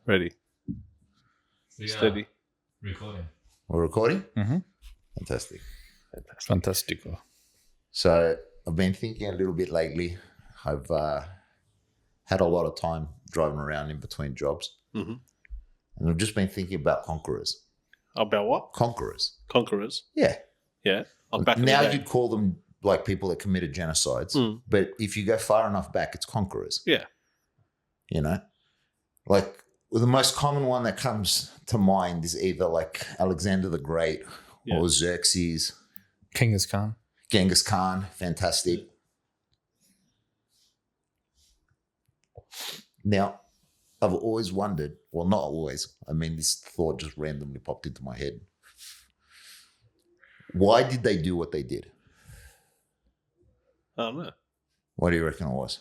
Ready. Steady. Recording. We're recording? Mm-hmm. Fantastic. Fantastico. So I've been thinking a little bit lately. I've had a lot of time driving around in between jobs. Mm-hmm. And I've just been thinking about conquerors. About what? Conquerors. Conquerors. Yeah. Yeah. I'm back in Now the day. you'd call them like people that committed genocides. Mm. But if you go far enough back, it's conquerors. Yeah. You know? Like the most common one that comes to mind is either like Alexander the Great or Xerxes. Genghis Khan. Genghis Khan, fantastic. Now, I've always wondered, well, not always, I mean, this thought just randomly popped into my head. Why did they do what they did? I don't know. What do you reckon it was?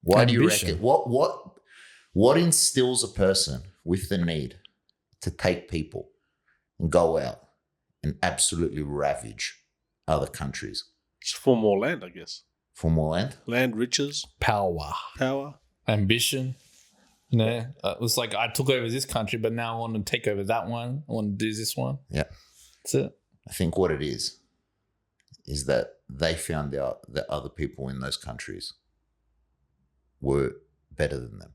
Why do you Ambition. reckon? What instills a person with the need to take people and go out and absolutely ravage other countries Just for more land, I guess. for more land? Land, riches, Power. power. Ambition. It was like I took over this country, but now I want to take over that one. I want to do this one. Yeah. That's it. I think what it is that they found out that other people in those countries were better than them.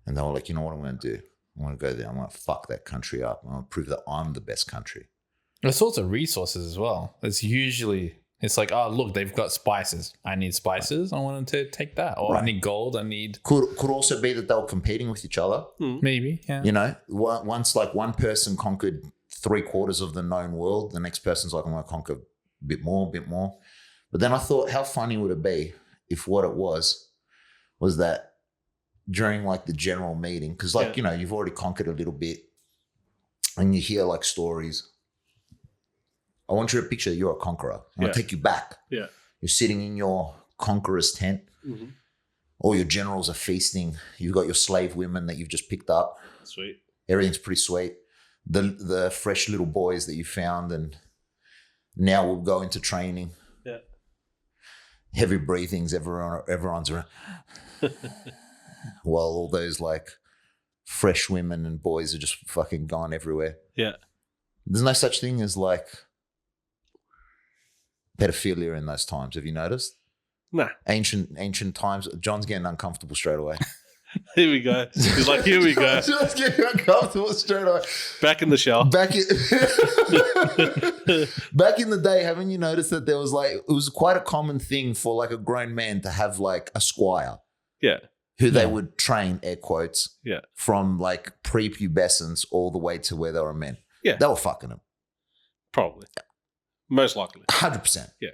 And they were like, you know what I'm going to do? I'm going to go there. I'm going to fuck that country up. I'm going to prove that I'm the best country. There's sorts of resources as well. It's like, oh, look, they've got spices. I need spices. I want them to take that. Or I need gold. I need... Could also be that they were competing with each other. Maybe, yeah. You know, once like one person conquered 3/4 of the known world, the next person's like, I'm going to conquer a bit more. But then I thought, how funny would it be if what it was that during like the general meeting, because like, you know, you've already conquered a little bit and you hear like stories. I want you to picture you're a conqueror. I'm going to take you back. Yeah. You're sitting in your conqueror's tent. Mm-hmm. All your generals are feasting. You've got your slave women that you've just picked up. Sweet. Everything's pretty sweet. The fresh little boys that you found, and now we'll go into training. Yeah. Heavy breathings, everyone's around. While all those like fresh women and boys are just fucking gone everywhere. Yeah. There's no such thing as like pedophilia in those times. Have you noticed? Nah. Ancient times. John's getting uncomfortable straight away. Here we go. He's like, here we go. John's getting uncomfortable straight away. Back in the shower. Back in the day, haven't you noticed that there was like, it was quite a common thing for like a grown man to have like a squire. Yeah. Who they would train, air quotes, Yeah. from like prepubescence all the way to where they were men. Yeah. They were fucking them. Probably. Most likely. 100%. Yeah.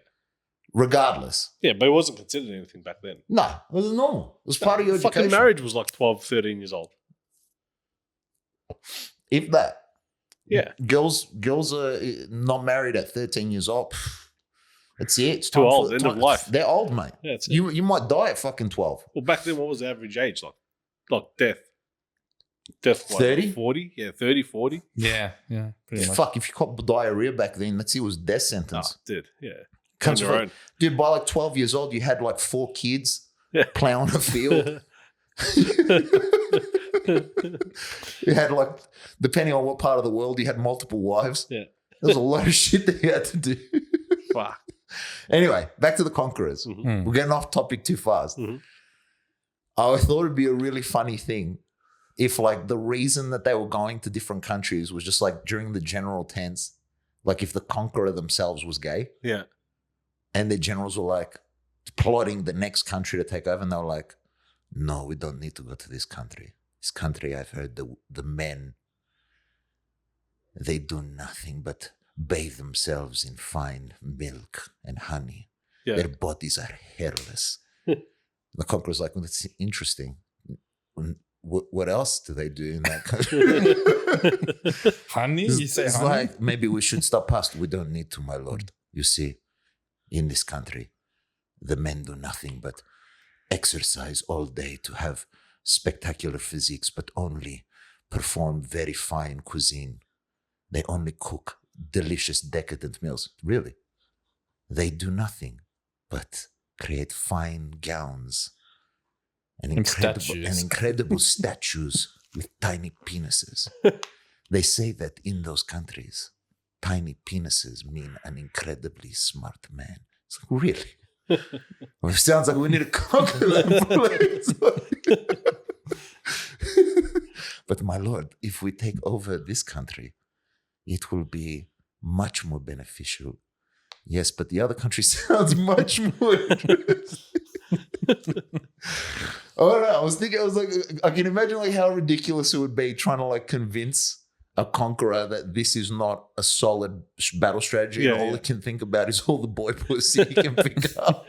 Regardless. Yeah, but it wasn't considered anything back then. No, it was normal. It was part of your Fucking education. marriage was like 12, 13 years old. If that. Yeah. Girls are not married at 13 years old. That's it. It's Too time old. for- End of life. They're old, mate. Yeah, that's it. You might die at fucking 12. Well, back then, what was the average age? Like death? Death, what, 30? 40? Yeah, 30, 40. Yeah, pretty much. Fuck, if you caught diarrhea back then, that's it was death sentence. Oh, did. Yeah. Comes On your from- own. Dude, by like 12 years old, you had like 4 kids Yeah. plowing a field. You had like, depending on what part of the world, you had multiple wives. Yeah. There's a lot of shit that you had to do. Fuck. Anyway, back to the conquerors. Mhm. We're getting off topic too fast. Mhm. I thought it'd be a really funny thing if like the reason that they were going to different countries was just like during the general tense, like if the conqueror themselves was gay Yeah. and the generals were like plotting the next country to take over, and they were like, no, we don't need to go to this country. This country, I've heard the men, they do nothing but bathe themselves in fine milk and honey. Yeah. Their bodies are hairless. The conqueror's like, well, that's interesting. What else do they do in that country? Honey? You say It's honey? like, maybe we should stop past. We don't need to, my lord. You see, in this country, the men do nothing but exercise all day to have spectacular physiques, but only perform very fine cuisine. They only cook delicious, decadent meals. Really. They do nothing but create fine gowns and statues. incredible statues with tiny penises. They say that in those countries, tiny penises mean an incredibly smart man. It's like, really? Well, it sounds like we need to conquer that place. But my lord, if we take over this country, it will be much more beneficial. Yes, but the other country sounds much more interesting. Oh no, I was like, I can imagine like how ridiculous it would be trying to like convince a conqueror that this is not a solid battle strategy, and all he can think about is all the boy pussy he can pick up.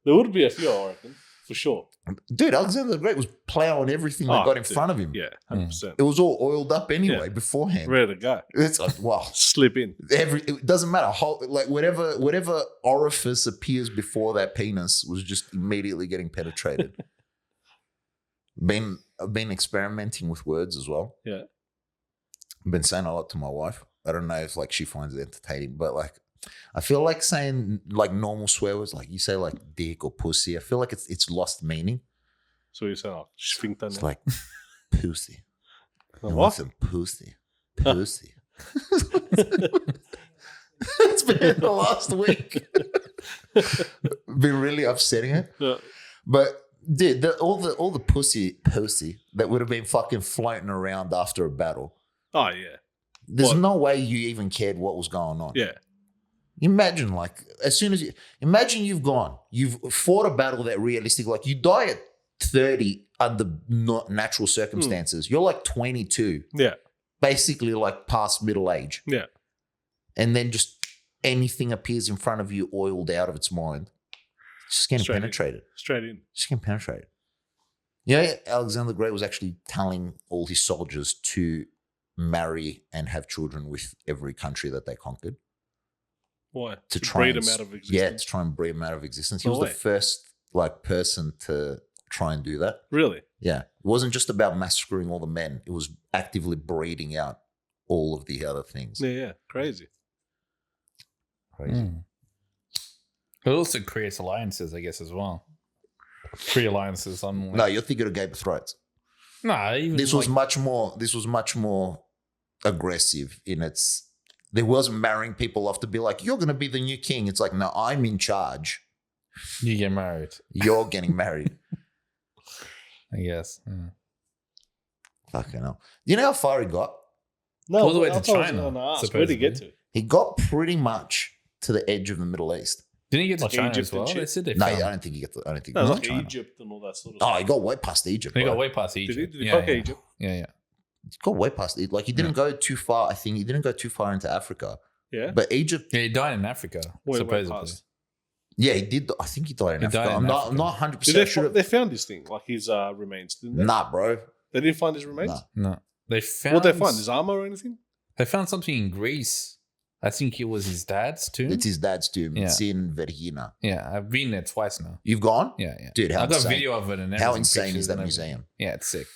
There would be a few, I reckon, for sure. Dude, Alexander the Great was plowing everything that got in front of him. Yeah, 100%. It was all oiled up anyway beforehand. Ready to go. It's like, wow. Slip in. It doesn't matter. Like whatever orifice appears before that penis was just immediately getting penetrated. I've been experimenting with words as well. Yeah. I've been saying a lot to my wife. I don't know if like she finds it entertaining, but like I feel like saying like normal swear words, like you say like dick or pussy. I feel like it's lost meaning. So you say, sphincter. It's like pussy. I want What? some pussy. Pussy. It's been the last week. Been really upsetting it. Yeah. But dude, all the pussy that would have been fucking floating around after a battle. Oh, yeah. There's What? no way you even cared what was going on. Yeah. Imagine like as soon as you've fought a battle that realistic, like you die at 30 under not natural circumstances. You're like 22. Yeah. Basically like past middle age. Yeah. And then just anything appears in front of you oiled out of its mind. It's just getting penetrated. Straight in. Just getting penetrated. Yeah, Alexander the Great was actually telling all his soldiers to marry and have children with every country that they conquered. Why? To try breed and, them out of existence? Yeah, to try and breed them out of existence. He No was way. the first like person to try and do that. Really? Yeah. It wasn't just about massacring all the men. It was actively breeding out all of the other things. Yeah. Crazy. Crazy. It also creates alliances, I guess, as well. Pre-alliances on. No, you're thinking of Game of Thrones. No, even This was much more aggressive in its. There wasn't marrying people off to be like, you're going to be the new king. It's like, no, I'm in charge. you get married. You're getting married. I guess. Yeah. Fucking hell. You know how far he got? No, All the way I to thought I was China, gonna ask, where'd he get to? supposedly. He got pretty much to the edge of the Middle East. Didn't he get to Like China Egypt as well? and shit? They said they No, I found- don't think he got. I don't think No, he got like China. Egypt and all that sort of Oh, stuff. he got way past Egypt. He bro. got way past Did Egypt. he? Did he yeah, conquer yeah. Egypt? Yeah. He got way past it. Like he didn't go too far. I think he didn't go too far into Africa. Yeah. But Egypt, Yeah, he died in Africa, Way supposedly. past. yeah, he did. I think he died in He Africa. died in I'm Africa. not 100 Did they, percent sure. they found this thing, like his remains, didn't they? Nah, bro. They didn't find his remains? Nah. No. They found What did they find? His armor or anything? They found something in Greece. I think it was his dad's tomb. It's his dad's tomb. Yeah. It's in Vergina. Yeah, I've been there twice now. You've gone? Yeah. Dude, how I got insane. video of it and everything. How insane pictures is that and everything. museum? Yeah, it's sick.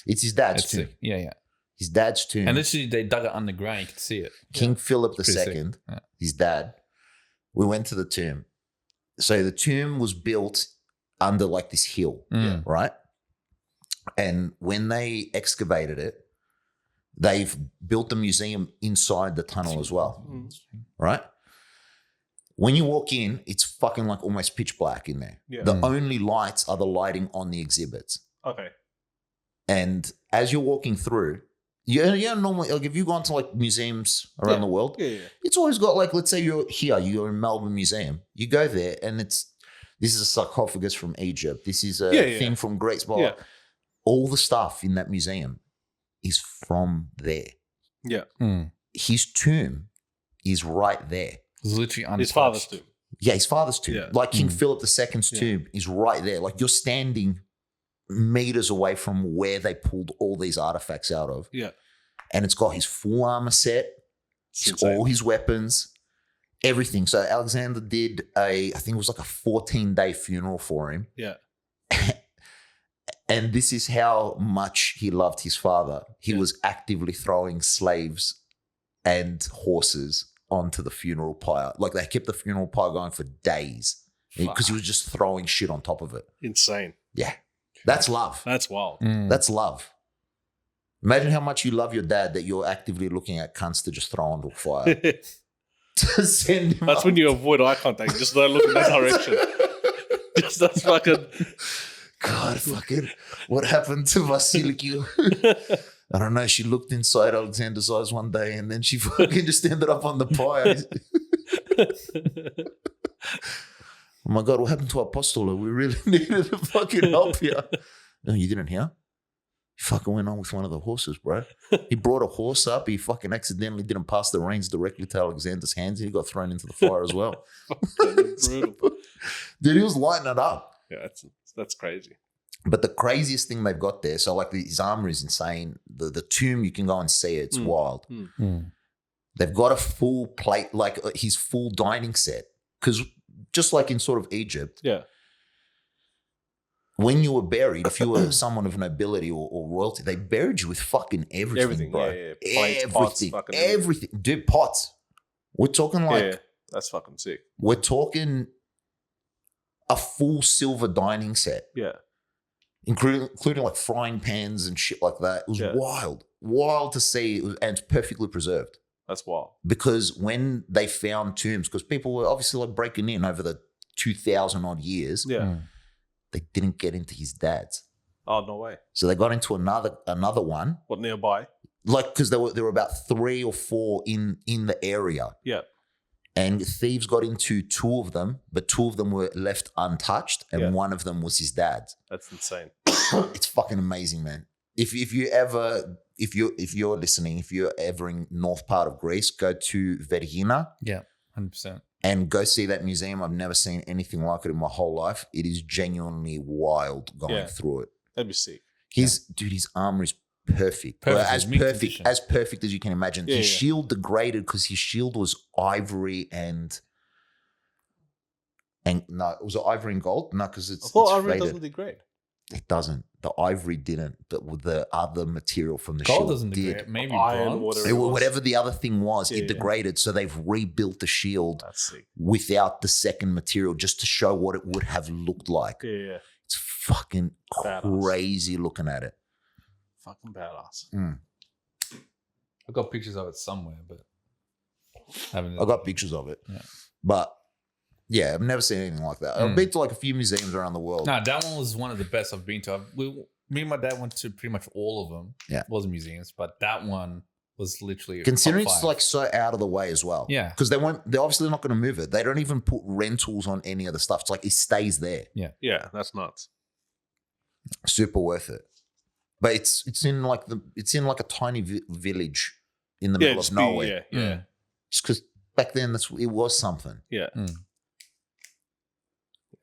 It's his dad's It's tomb. sick. Yeah. His dad's tomb. And literally, they dug it underground. You could see it. King Philip Pretty sick. II, Yeah. his dad, we went to the tomb. So the tomb was built under like this hill, Mm. right? And when they excavated it, they've built the museum inside the tunnel as well, right? When you walk in, it's fucking like almost pitch black in there. Yeah. The only lights are the lighting on the exhibits. Okay. And as you're walking through, yeah, normally, like if you've gone to like museums around the world, Yeah. it's always got like, let's say you're here, you're in Melbourne Museum, you go there and this is a sarcophagus from Egypt, this is a thing from Greece, blah, blah. Yeah. All the stuff in that museum is from there. Yeah. Mm. His tomb is right there. It's literally untouched. His father's tomb. Yeah, his father's tomb. Yeah. Like King Philip II's tomb is right there. Like you're standing meters away from where they pulled all these artifacts out of. Yeah. And it's got his full armor set, It's all his weapons, everything. So Alexander did I think it was like a 14-day funeral for him. Yeah. And this is how much he loved his father. He was actively throwing slaves and horses onto the funeral pyre. Like they kept the funeral pyre going for days. because he was just throwing shit on top of it. Insane. Yeah. That's love. That's wild. That's love. Imagine how much you love your dad that you're actively looking at cunts to just throw onto a fire. To send him That's up. when you avoid eye contact. Just don't look in that direction. Just that's fucking. God, fucking. What happened to Vasiliki? I don't know. She looked inside Alexander's eyes one day and then she fucking just ended up on the pie. Oh my God, what happened to our Apostolo? We really needed to fucking help here. No, you didn't hear? He fucking went on with one of the horses, bro. He brought a horse up. He fucking accidentally didn't pass the reins directly to Alexander's hands. And he got thrown into the fire as well. Brutal. Dude, he was lighting it up. Yeah, that's crazy. But the craziest thing they've got there, so like his armor is insane. The tomb, you can go and see it. It's wild. They've got a full plate, like his full dining set. Because just like in sort of Egypt, Yeah. when you were buried, if you were someone of nobility or royalty, they buried you with fucking everything, bro. Yeah. Plates, pots, fucking everything. Dude, pots. We're talking like, yeah, that's fucking sick. we're talking a full silver dining set, Yeah. including like frying pans and shit like that. It was wild to see, and it's perfectly preserved. That's wild. Because when they found tombs, because people were obviously like breaking in over the 2,000 odd years, Yeah. they didn't get into his dad's. Oh, no way. So they got into another one, What, nearby? like because there were about 3 or 4 in the area, Yeah. and thieves got into 2 of them, but 2 of them were left untouched, and one of them was his dad's. That's insane. It's fucking amazing, man. If you're listening, if you're ever in north part of Greece, go to Vergina. Yeah, 100%. And go see that museum. I've never seen anything like it in my whole life. It is genuinely wild going through it. That'd be sick. His armor is perfect. Well, as perfect as you can imagine. Yeah, His shield degraded because his shield was ivory and no, it was ivory and gold. No, because it's ivory faded. doesn't degrade. It doesn't. The ivory didn't. The other material from the Gold shield doesn't did. degrade. Maybe Iron, bronze. Whatever the other thing was, it degraded. So they've rebuilt the shield That's sick. without the second material just to show what it would have looked like. Yeah. It's fucking Badass. crazy looking at it. Fucking badass. I've got pictures of it somewhere, but haven't. I got pictures of it. Yeah. But yeah, I've never seen anything like that. I've been to like a few museums around the world. No, that one was one of the best I've been to. Me and my dad went to pretty much all of them. Yeah. It wasn't museums, but that one was literally Considering top it's 5. like so out of the way as well. Yeah. Because they're obviously not going to move it. They don't even put rentals on any of the stuff. It's like it stays there. Yeah, that's nuts. Super worth it. But it's in like a tiny village in the middle of nowhere. Yeah. Just because back then it was something. Yeah.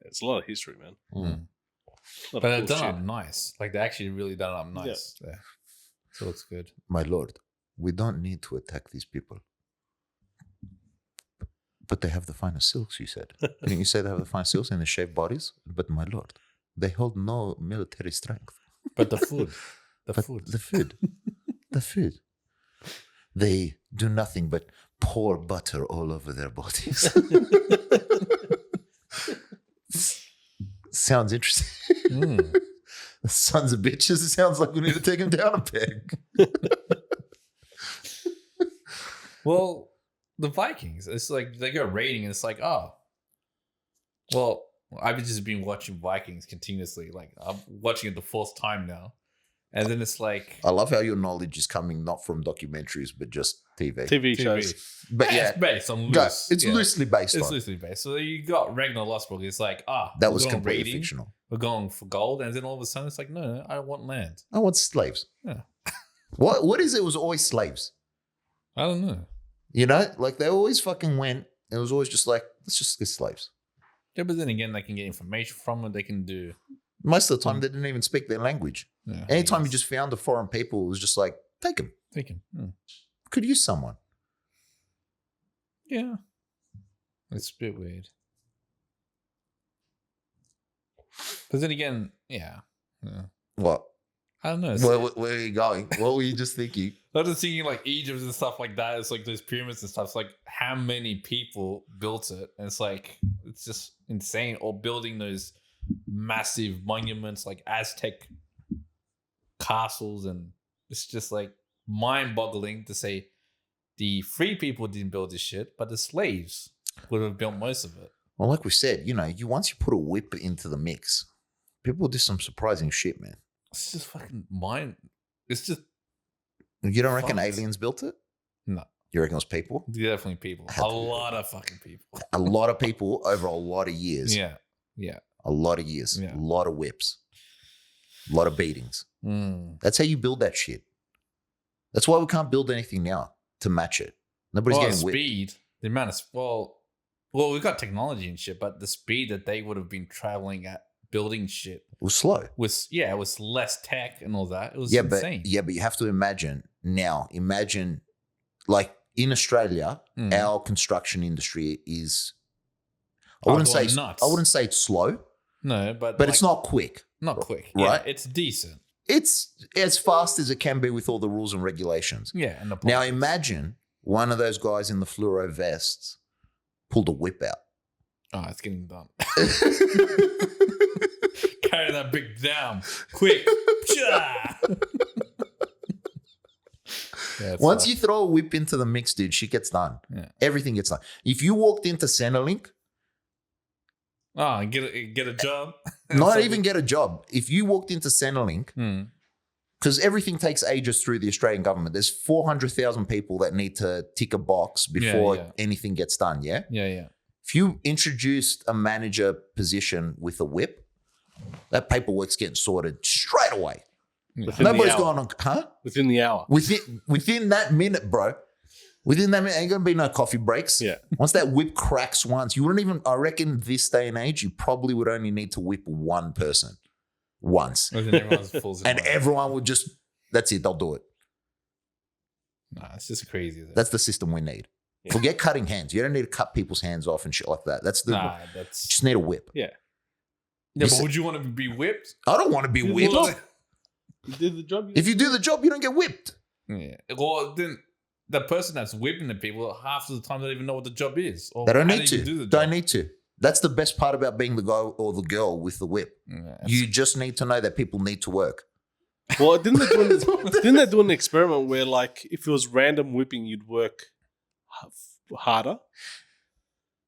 It's a lot of history, man. But they've done it up nice. Like they actually really done it up nice. Yeah. So it looks good. My lord, we don't need to attack these people. But they have the finest silks, you said. Didn't you say they have the finest silks and they shave bodies? But my lord, they hold no military strength. But the food. The food. They do nothing but pour butter all over their bodies. Sounds interesting. Sons of bitches. It sounds like we need to take him down a peg. Well, the Vikings, it's like they go raiding and it's like, oh, well, I've just been watching Vikings continuously. Like I'm watching it the 4th time now. And then it's like, I love how your knowledge is coming not from documentaries, but just TV. TV shows. But yeah, it's based on loose. It's loosely based It's on. loosely based. So you got Ragnar Lothbrok. It's like, That we're was going completely raiding, fictional. We're going for gold. And then all of a sudden it's like, no, I want land. I want slaves. Yeah. What is it? It was always slaves. I don't know. You know, like they always fucking went. It was always just like, let's just get slaves. Yeah, but then again, they can get information from it. They can do. Most of the time, they didn't even speak their language. Yeah, Anytime you just found a foreign people, it was just like, take them. thinking. Could use someone. Yeah. It's a bit weird. But then again, yeah. What? I don't know. Where are you going? What were you just thinking? I was just thinking like Egypt and stuff like that. It's like those pyramids and stuff. It's like how many people built it? And it's like it's just insane. Or building those massive monuments like Aztec castles, and it's just like mind-boggling to say the free people didn't build this shit, but the slaves would have built most of it. Well, like we said, once you put a whip into the mix, people do some surprising shit, man. It's just fucking mind. It's just You don't reckon fucked. aliens built it? No. You reckon it was people? Definitely people. Had A to be lot of fucking people. A lot of people over a lot of years. Yeah. Yeah. A lot of years. Yeah. A lot of whips. A lot of beatings. Mm. That's how you build that shit. That's why we can't build anything now to match it. Nobody's getting whipped. Speed. The amount of well, we've got technology and shit, but the speed that they would have been traveling at building shit It was slow. it was less tech and all that. It was Yeah, insane. but you have to imagine now. Imagine, like in Australia, our construction industry is. I wouldn't say nuts. I wouldn't say it's slow, No, but but it's not quick. not quick. Right? Yeah, it's decent. It's as fast as it can be with all the rules and regulations. Yeah. And Now imagine one of those guys in the fluoro vests pulled a whip out. oh, it's getting done. Carry that big down quick. Yeah, Once you throw a whip into the mix, dude, shit gets done. Yeah. Everything gets done. If you walked into Centrelink, get a job. not even get a job. If you walked into Centrelink, Hmm. because everything takes ages through the Australian government. There's 400,000 people that need to tick a box before yeah. anything gets done, yeah? Yeah. If you introduced a manager position with a whip, that paperwork's getting sorted straight away. Within the Nobody's hour. going on, huh? Within the hour. Within that minute, bro. Within that minute, ain't going to be no coffee breaks. Yeah. Once that whip cracks once, you wouldn't even, I reckon this day and age, you probably would only need to whip one person once. And then everyone falls in And line. everyone would just, that's it, they'll do it. Nah, it's just crazy. That's the system we need. Yeah. Forget cutting hands. You don't need to cut people's hands off and shit like that. That's the, that's. just need a whip. Yeah, You but said- would you want to be whipped? I don't want to be You whipped. did You did the job. If you do the job, you don't get whipped. Yeah. Well, then the person that's whipping the people half of the time they don't even know what the job is. Or They don't how need do you to. do the Don't job. need to. That's the best part about being the guy or the girl with the whip. Yeah, You just need to know that people need to work. Well, didn't they do an experiment where, like, if it was random whipping, you'd work harder?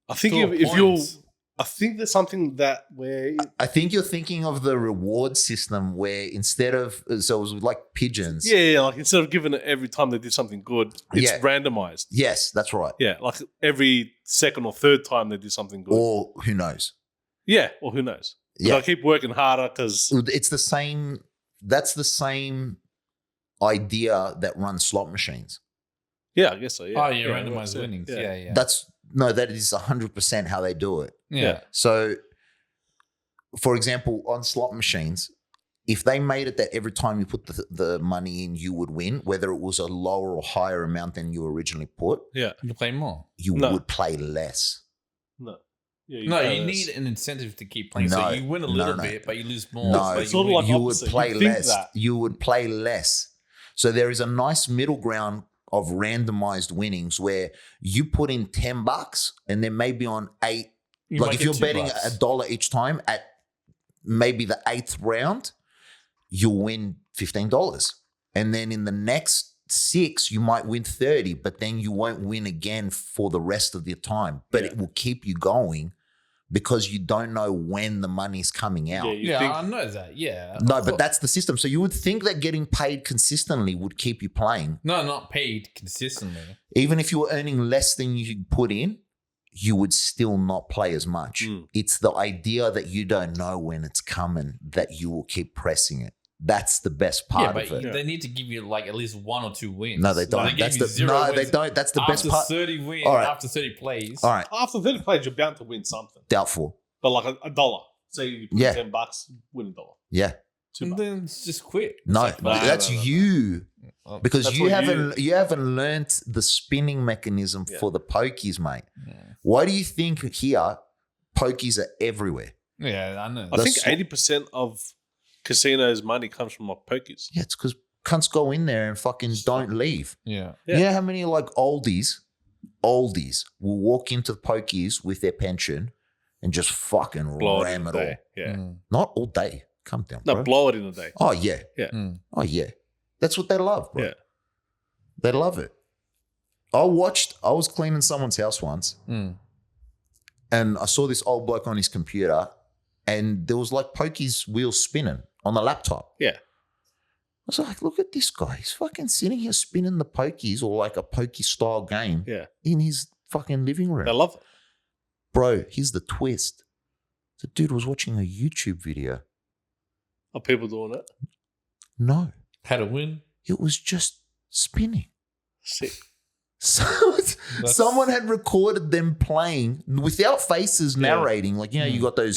I think To a if you're, point. I think there's something that where I think you're thinking of the reward system where instead of, so it was like pigeons. yeah, like instead of giving it every time they did something good, it's Yeah. randomized. Yes, that's right. Yeah, like every second or third time they did something good. Or who knows? Yeah, or who knows? Yeah. I keep working harder because It's the same, that's the same idea that runs slot machines. I guess so. Yeah. Oh, yeah, it randomized works, winnings. Yeah. That is 100% how they do it. Yeah. So, for example, on slot machines, if they made it that every time you put the money in, you would win, whether it was a lower or higher amount than you originally put, Yeah. You play more. you No. would play less. No. Yeah, No, pay you less. need an incentive to keep playing. No, so you win a little no. bit, but you lose more. No, but It's sort of win. like you would opposite. play You think less. that. You would play less. So there is a nice middle ground of randomized winnings where you put in $10 and then maybe on 8. You like might if get you're betting $2. $1 each time at maybe the 8th round, you'll win $15. And then in the next 6, you might win 30, but then you won't win again for the rest of the time. But Yeah. it will keep you going because you don't know when the money's coming out. Yeah, you Yeah, think, I know that. Yeah. No, Of but course. that's the system. So you would think that getting paid consistently would keep you playing. No, not paid consistently. Even if you were earning less than you put in, you would still not play as much. Mm. It's the idea that you don't know when it's coming that you will keep pressing it. That's the best Yeah, part but of it. they need to give you like at least 1 or 2 wins. No, they don't. Like, they That's give you the 0 no, they wins don't. That's the best after part. 30 wins, All right. after 30 plays. All right, after 30 plays, you're bound to win something. doubtful. But like a dollar. Say you put Yeah. $10, win $1. Yeah, And $2. then it's just quit. no, It's like, that's no. you because That's you what haven't learnt the spinning mechanism Yeah. for the pokies, mate. Yeah. Why do you think here pokies are everywhere? Yeah, I know. I think That's- 80% of casinos' money comes from like pokies. Yeah, it's because cunts go in there and fucking don't leave. Yeah. Yeah. You know how many like oldies will walk into the pokies with their pension and just fucking Blow it ram in it a all. day. Yeah. Not all day. Calm down, No, bro. blow it in a day. Oh, yeah. Mm. Oh, yeah. That's what they love, bro. Yeah. They love it. I was cleaning someone's house once Mm. and I saw this old bloke on his computer and there was like pokies wheels spinning on the laptop. Yeah. I was like, look at this guy. He's fucking sitting here spinning the pokies or like a pokey style game Yeah. in his fucking living room. They love it. Bro, here's the twist. The dude was watching a YouTube video. Are people doing it? No, How to win? it was just spinning. Sick. So someone had recorded them playing without faces narrating. Like, you know, you got those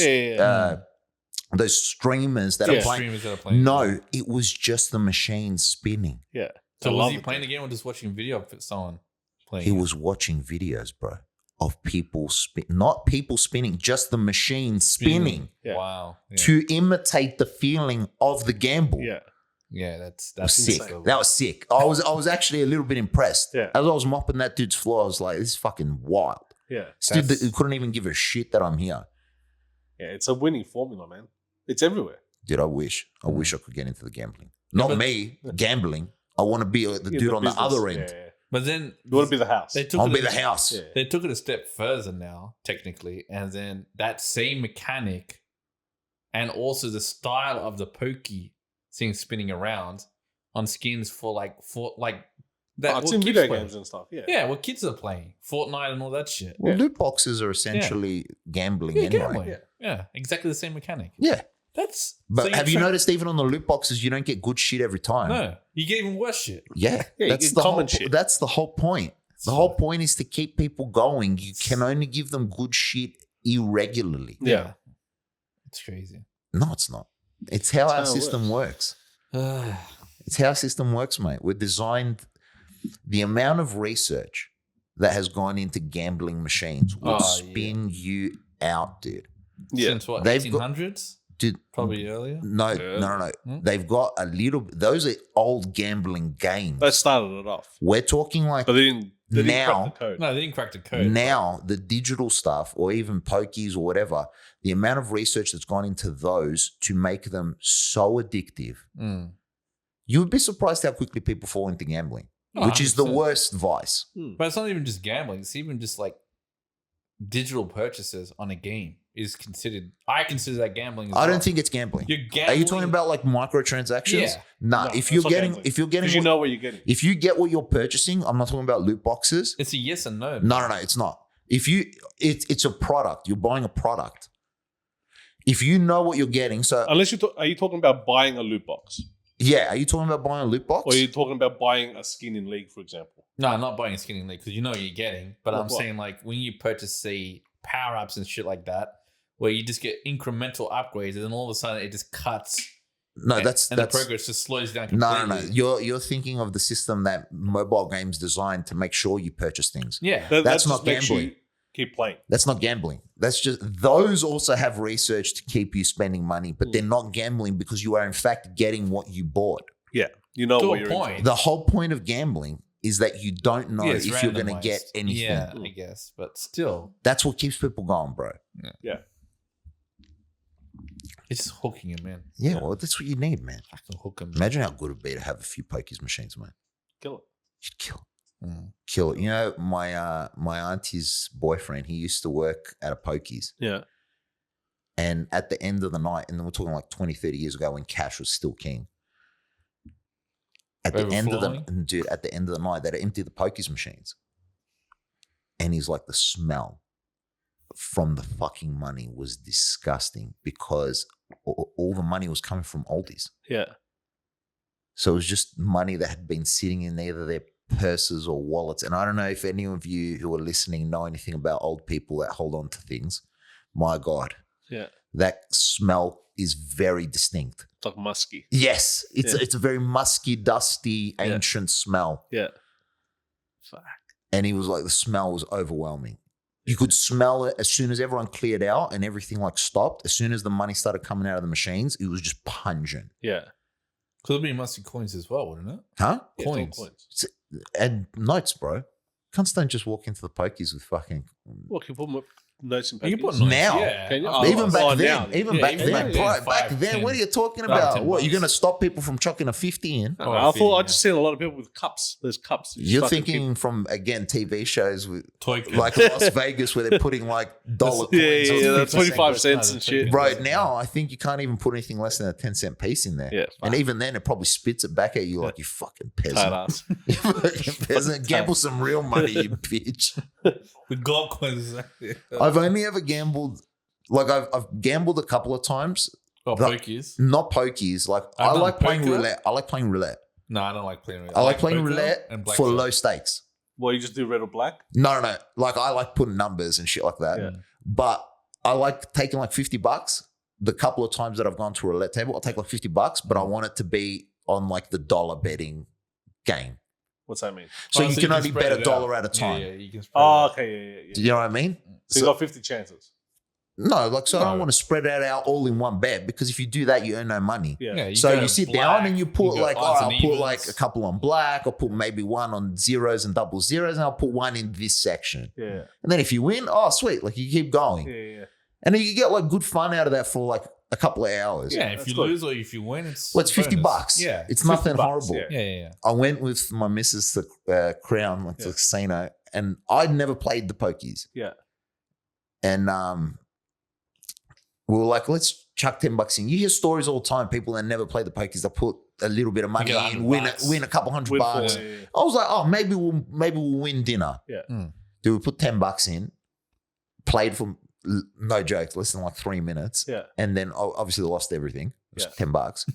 those streamers that are playing. Streamers that are playing. No, it was just the machine spinning. Yeah. So I was love he it, playing dude. the game or just watching video of someone playing? He it? was watching videos, bro, of people not people spinning, just the machine spinning Yeah. Wow. Yeah. to imitate the feeling of the gamble. Yeah. Yeah, that's Sick. insane. That was sick. I was actually a little bit impressed. Yeah. As I was mopping that dude's floor, I was like, this is fucking wild. Yeah. This dude that couldn't even give a shit that I'm here. Yeah. It's a winning formula, man. It's everywhere. Dude, I wish I could get into the gambling. Not but- me gambling. I want to be the In dude the on business. the other end. Yeah. But then You want to be the house. they took I'll it be a- the house. Yeah. They took it a step further now, technically, and then that same mechanic and also the style of the pokey thing spinning around on skins for that. Oh, it's what in kids video play. games and stuff. Yeah. Yeah, what kids are playing, Fortnite and all that shit. Well, loot boxes are essentially gambling Yeah, anyway. gambling. Yeah, exactly the same mechanic. Yeah. That's But so have you try- noticed even on the loot boxes, you don't get good shit every time? No, you get even worse shit. Yeah. Yeah, you that's get the common whole, shit. That's the whole point. The whole point is to keep people going. You can only give them good shit irregularly. Yeah. It's crazy. No, it's not. It's how our how it system works. It's how our system works, mate. We're designed. The amount of research that has gone into gambling machines will spin you out, dude. Yeah. Since what, They've got- 1800s? Dude, Probably earlier. no. Hmm? They've got a little. Those are old gambling games. They started it off. We're talking like But they didn't Now- crack the code. No, they didn't crack the code. now the digital stuff or even pokies or whatever. The amount of research that's gone into those to make them so addictive. Mm. You would be surprised how quickly people fall into gambling, Oh, which is the 100%. worst vice. But it's not even just gambling. It's even just like digital purchases on a game is considered. I consider that gambling. As I well. don't think it's gambling. You're Are gambling. you talking about like microtransactions? Yeah. Nah, No, if that's you're not getting gambling. if you're getting Because you what- know what you're getting. if you get what you're purchasing, I'm not talking about loot boxes. It's a yes and no. No, it's not. If you it's a product. You're buying a product. If you know what you're getting, so Unless are you talking about buying a loot box? yeah, are you talking about buying a loot box? Or are you talking about buying a skin in League, for example? No, I'm not buying a skin in League because you know what you're getting. But I'm What? saying like when you purchase, say, power ups and shit like that, where you just get incremental upgrades, and then all of a sudden it just cuts. No, and that's the progress just slows down. no. Completely. You're thinking of the system that mobile games designed to make sure you purchase things. Yeah, That That's just not makes you gambling. keep playing. That's not gambling. That's just those also have research to keep you spending money, but they're not gambling because you are in fact getting what you bought. Yeah. You know To what a you're point. into. The whole point of gambling is that you don't know Yeah, it's if you're going to randomized. get anything. Yeah, I guess, but still, That's what keeps people going, bro. it's just hooking him, man. Yeah, well, that's what you need, man. Fucking hook him. Imagine how good it'd be to have a few pokies machines, man. Kill it. You'd kill it. Mm. Kill it. You know, my auntie's boyfriend, he used to work at a pokies. Yeah. And at the end of the night, and then we're talking like 20, 30 years ago when cash was still king. At the end of the Overflowing? dude, at the end of the night, they'd empty the pokies machines. And he's like, the smell from the fucking money was disgusting because all the money was coming from oldies. Yeah. So it was just money that had been sitting in either their purses or wallets. And I don't know if any of you who are listening know anything about old people that hold on to things. My God. Yeah. That smell is very distinct. It's like musky. Yes. It's Yeah. it's a very musky, dusty, Yeah. ancient smell. Yeah. Fuck. And he was like, the smell was overwhelming. You could smell it as soon as everyone cleared out and everything like stopped. As soon as the money started coming out of the machines, it was just pungent. Yeah. Could be musty coins as well, wouldn't it? Huh? Yeah, it's all Coins. And notes, bro. Cunts don't just walk into the pokies with fucking What can you put notes in You can pokies? put notes. Now? Yeah. Can you? Of Oh, Even course. back then, now. even Yeah, back even then, back bro. then, Back 5, then, 10, what are you talking 5, about? 10 What, you're bucks. going to stop people from chucking a 50 in? No, Oh, I thought I yeah. just seen a lot of people with cups. There's cups. You just You're fucking thinking from, again, TV shows with Toy pins. like Las Vegas where they're putting like dollar keep- coins. yeah, on that's 50 25 cents. cents No, and the shit. toy Bro, pins. now I think you can't even put anything less than a 10-cent piece in there. Yeah, And even then, it probably spits it back at you like, you fucking tight peasant. ass. You fucking peasant. Gamble some real money, you bitch. The gold coins. I've only ever gambled, like I've gambled a couple of times. Oh, The- pokies. Not pokies. Like I've I done like playing poker. roulette. I like playing roulette. No, I don't like playing roulette. I like playing poker roulette and for blackjack. low stakes. Well, you just do red or black? No. Like I like putting numbers and shit like that. Yeah. But I like taking like $50. The couple of times that I've gone to a roulette table, I'll take like $50, but I want it to be on like the dollar betting game. What's that mean? So Oh, you can only spread bet it a dollar out. at a time. Yeah, you can spread Oh, it out. okay, yeah. Do you know what I mean? So you got 50 chances. No, like so I No. don't want to spread it out all in one bet because if you do that, you earn no money. Yeah. Yeah, So go you sit black, down and you put go like, odds I'll and put evens. like a couple on black, I'll put maybe one on zeros and double zeros, and I'll put one in this section. Yeah. And then if you win, oh sweet, like you keep going. Yeah. And then you get like good fun out of that for like a couple of hours. Yeah, Yeah, if that's you good. lose or if you win, it's Well, it's $50. bonus. Yeah, It's $50, nothing horrible. yeah. yeah. I went with my missus to Crown, like Yeah. the casino, and I'd never played the pokies. Yeah. And we were like, let's chuck $10 in. You hear stories all the time. People that never play the pokies, they put a little bit of money get in, $100. win a couple $100 Win bucks. for- I was like, oh, maybe we'll win dinner. Yeah. Dude, we put $10 in, played for no joke, less than like 3 minutes, Yeah. and then obviously lost everything. It was Yeah. $10.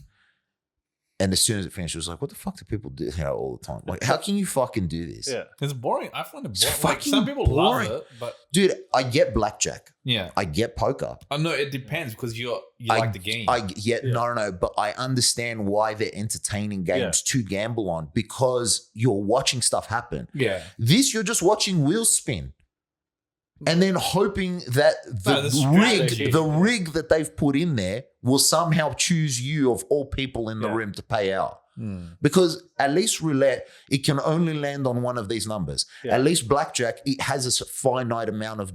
And as soon as it finished, it was like, what the fuck do people do here all the time? Like, how can you fucking do this? Yeah. It's boring. I find it It's boring. Like, fucking some people boring. love it, but Dude, I get blackjack. yeah. I get poker. Oh no, it depends because you I- like the game. Yeah. No, but I understand why they're entertaining games to gamble on because you're watching stuff happen. yeah. This, you're just watching wheels spin. And then hoping that No, the strategy. the rig that they've put in there will somehow choose you of all people in the Yeah. room to pay out. Mm. Because at least roulette, it can only land on one of these numbers. Yeah. At least blackjack, it has a finite amount of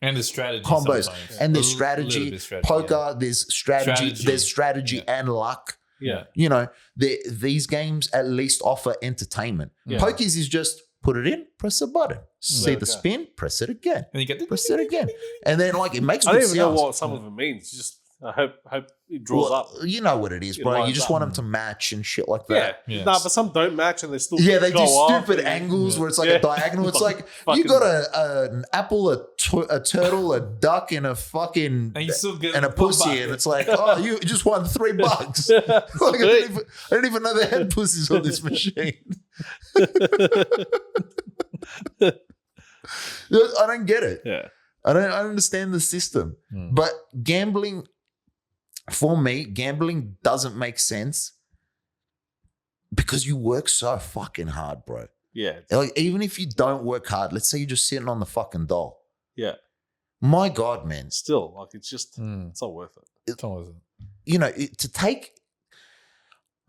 And the strategy combos. sometimes. And there's A strategy. little bit strategy, Poker, there's strategy. There's strategy Yeah. and luck. Yeah. You know, these games at least offer entertainment. Yeah. Pokies is just put it in, press a button. See Let the it go. spin, press it again. And you get Press it again. And then like it makes I good don't even know sounds. what some of it means. Just I hope it draws Well, up. you know what it is, It bro. You lines just up. want them to match and shit like Yeah. that. Yes. Nah, but some don't match and they still Yeah, they do go up stupid and- angles where it's like Yeah. a diagonal. It's like you Fucking- got an apple, a turtle, a duck, and a fucking And you still get and a pussy, $1. and it's like, oh, you just won $3. Like, I didn't even know they had pussies on this machine. I don't get it. Yeah. I don't understand the system. Hmm. But gambling, for me, gambling doesn't make sense because you work so fucking hard, bro. Yeah. Like, even if you don't work hard, let's say you're just sitting on the fucking doll. Yeah. My God, man. Still, like it's just Mm. it's not worth it. It's always- You know, to take,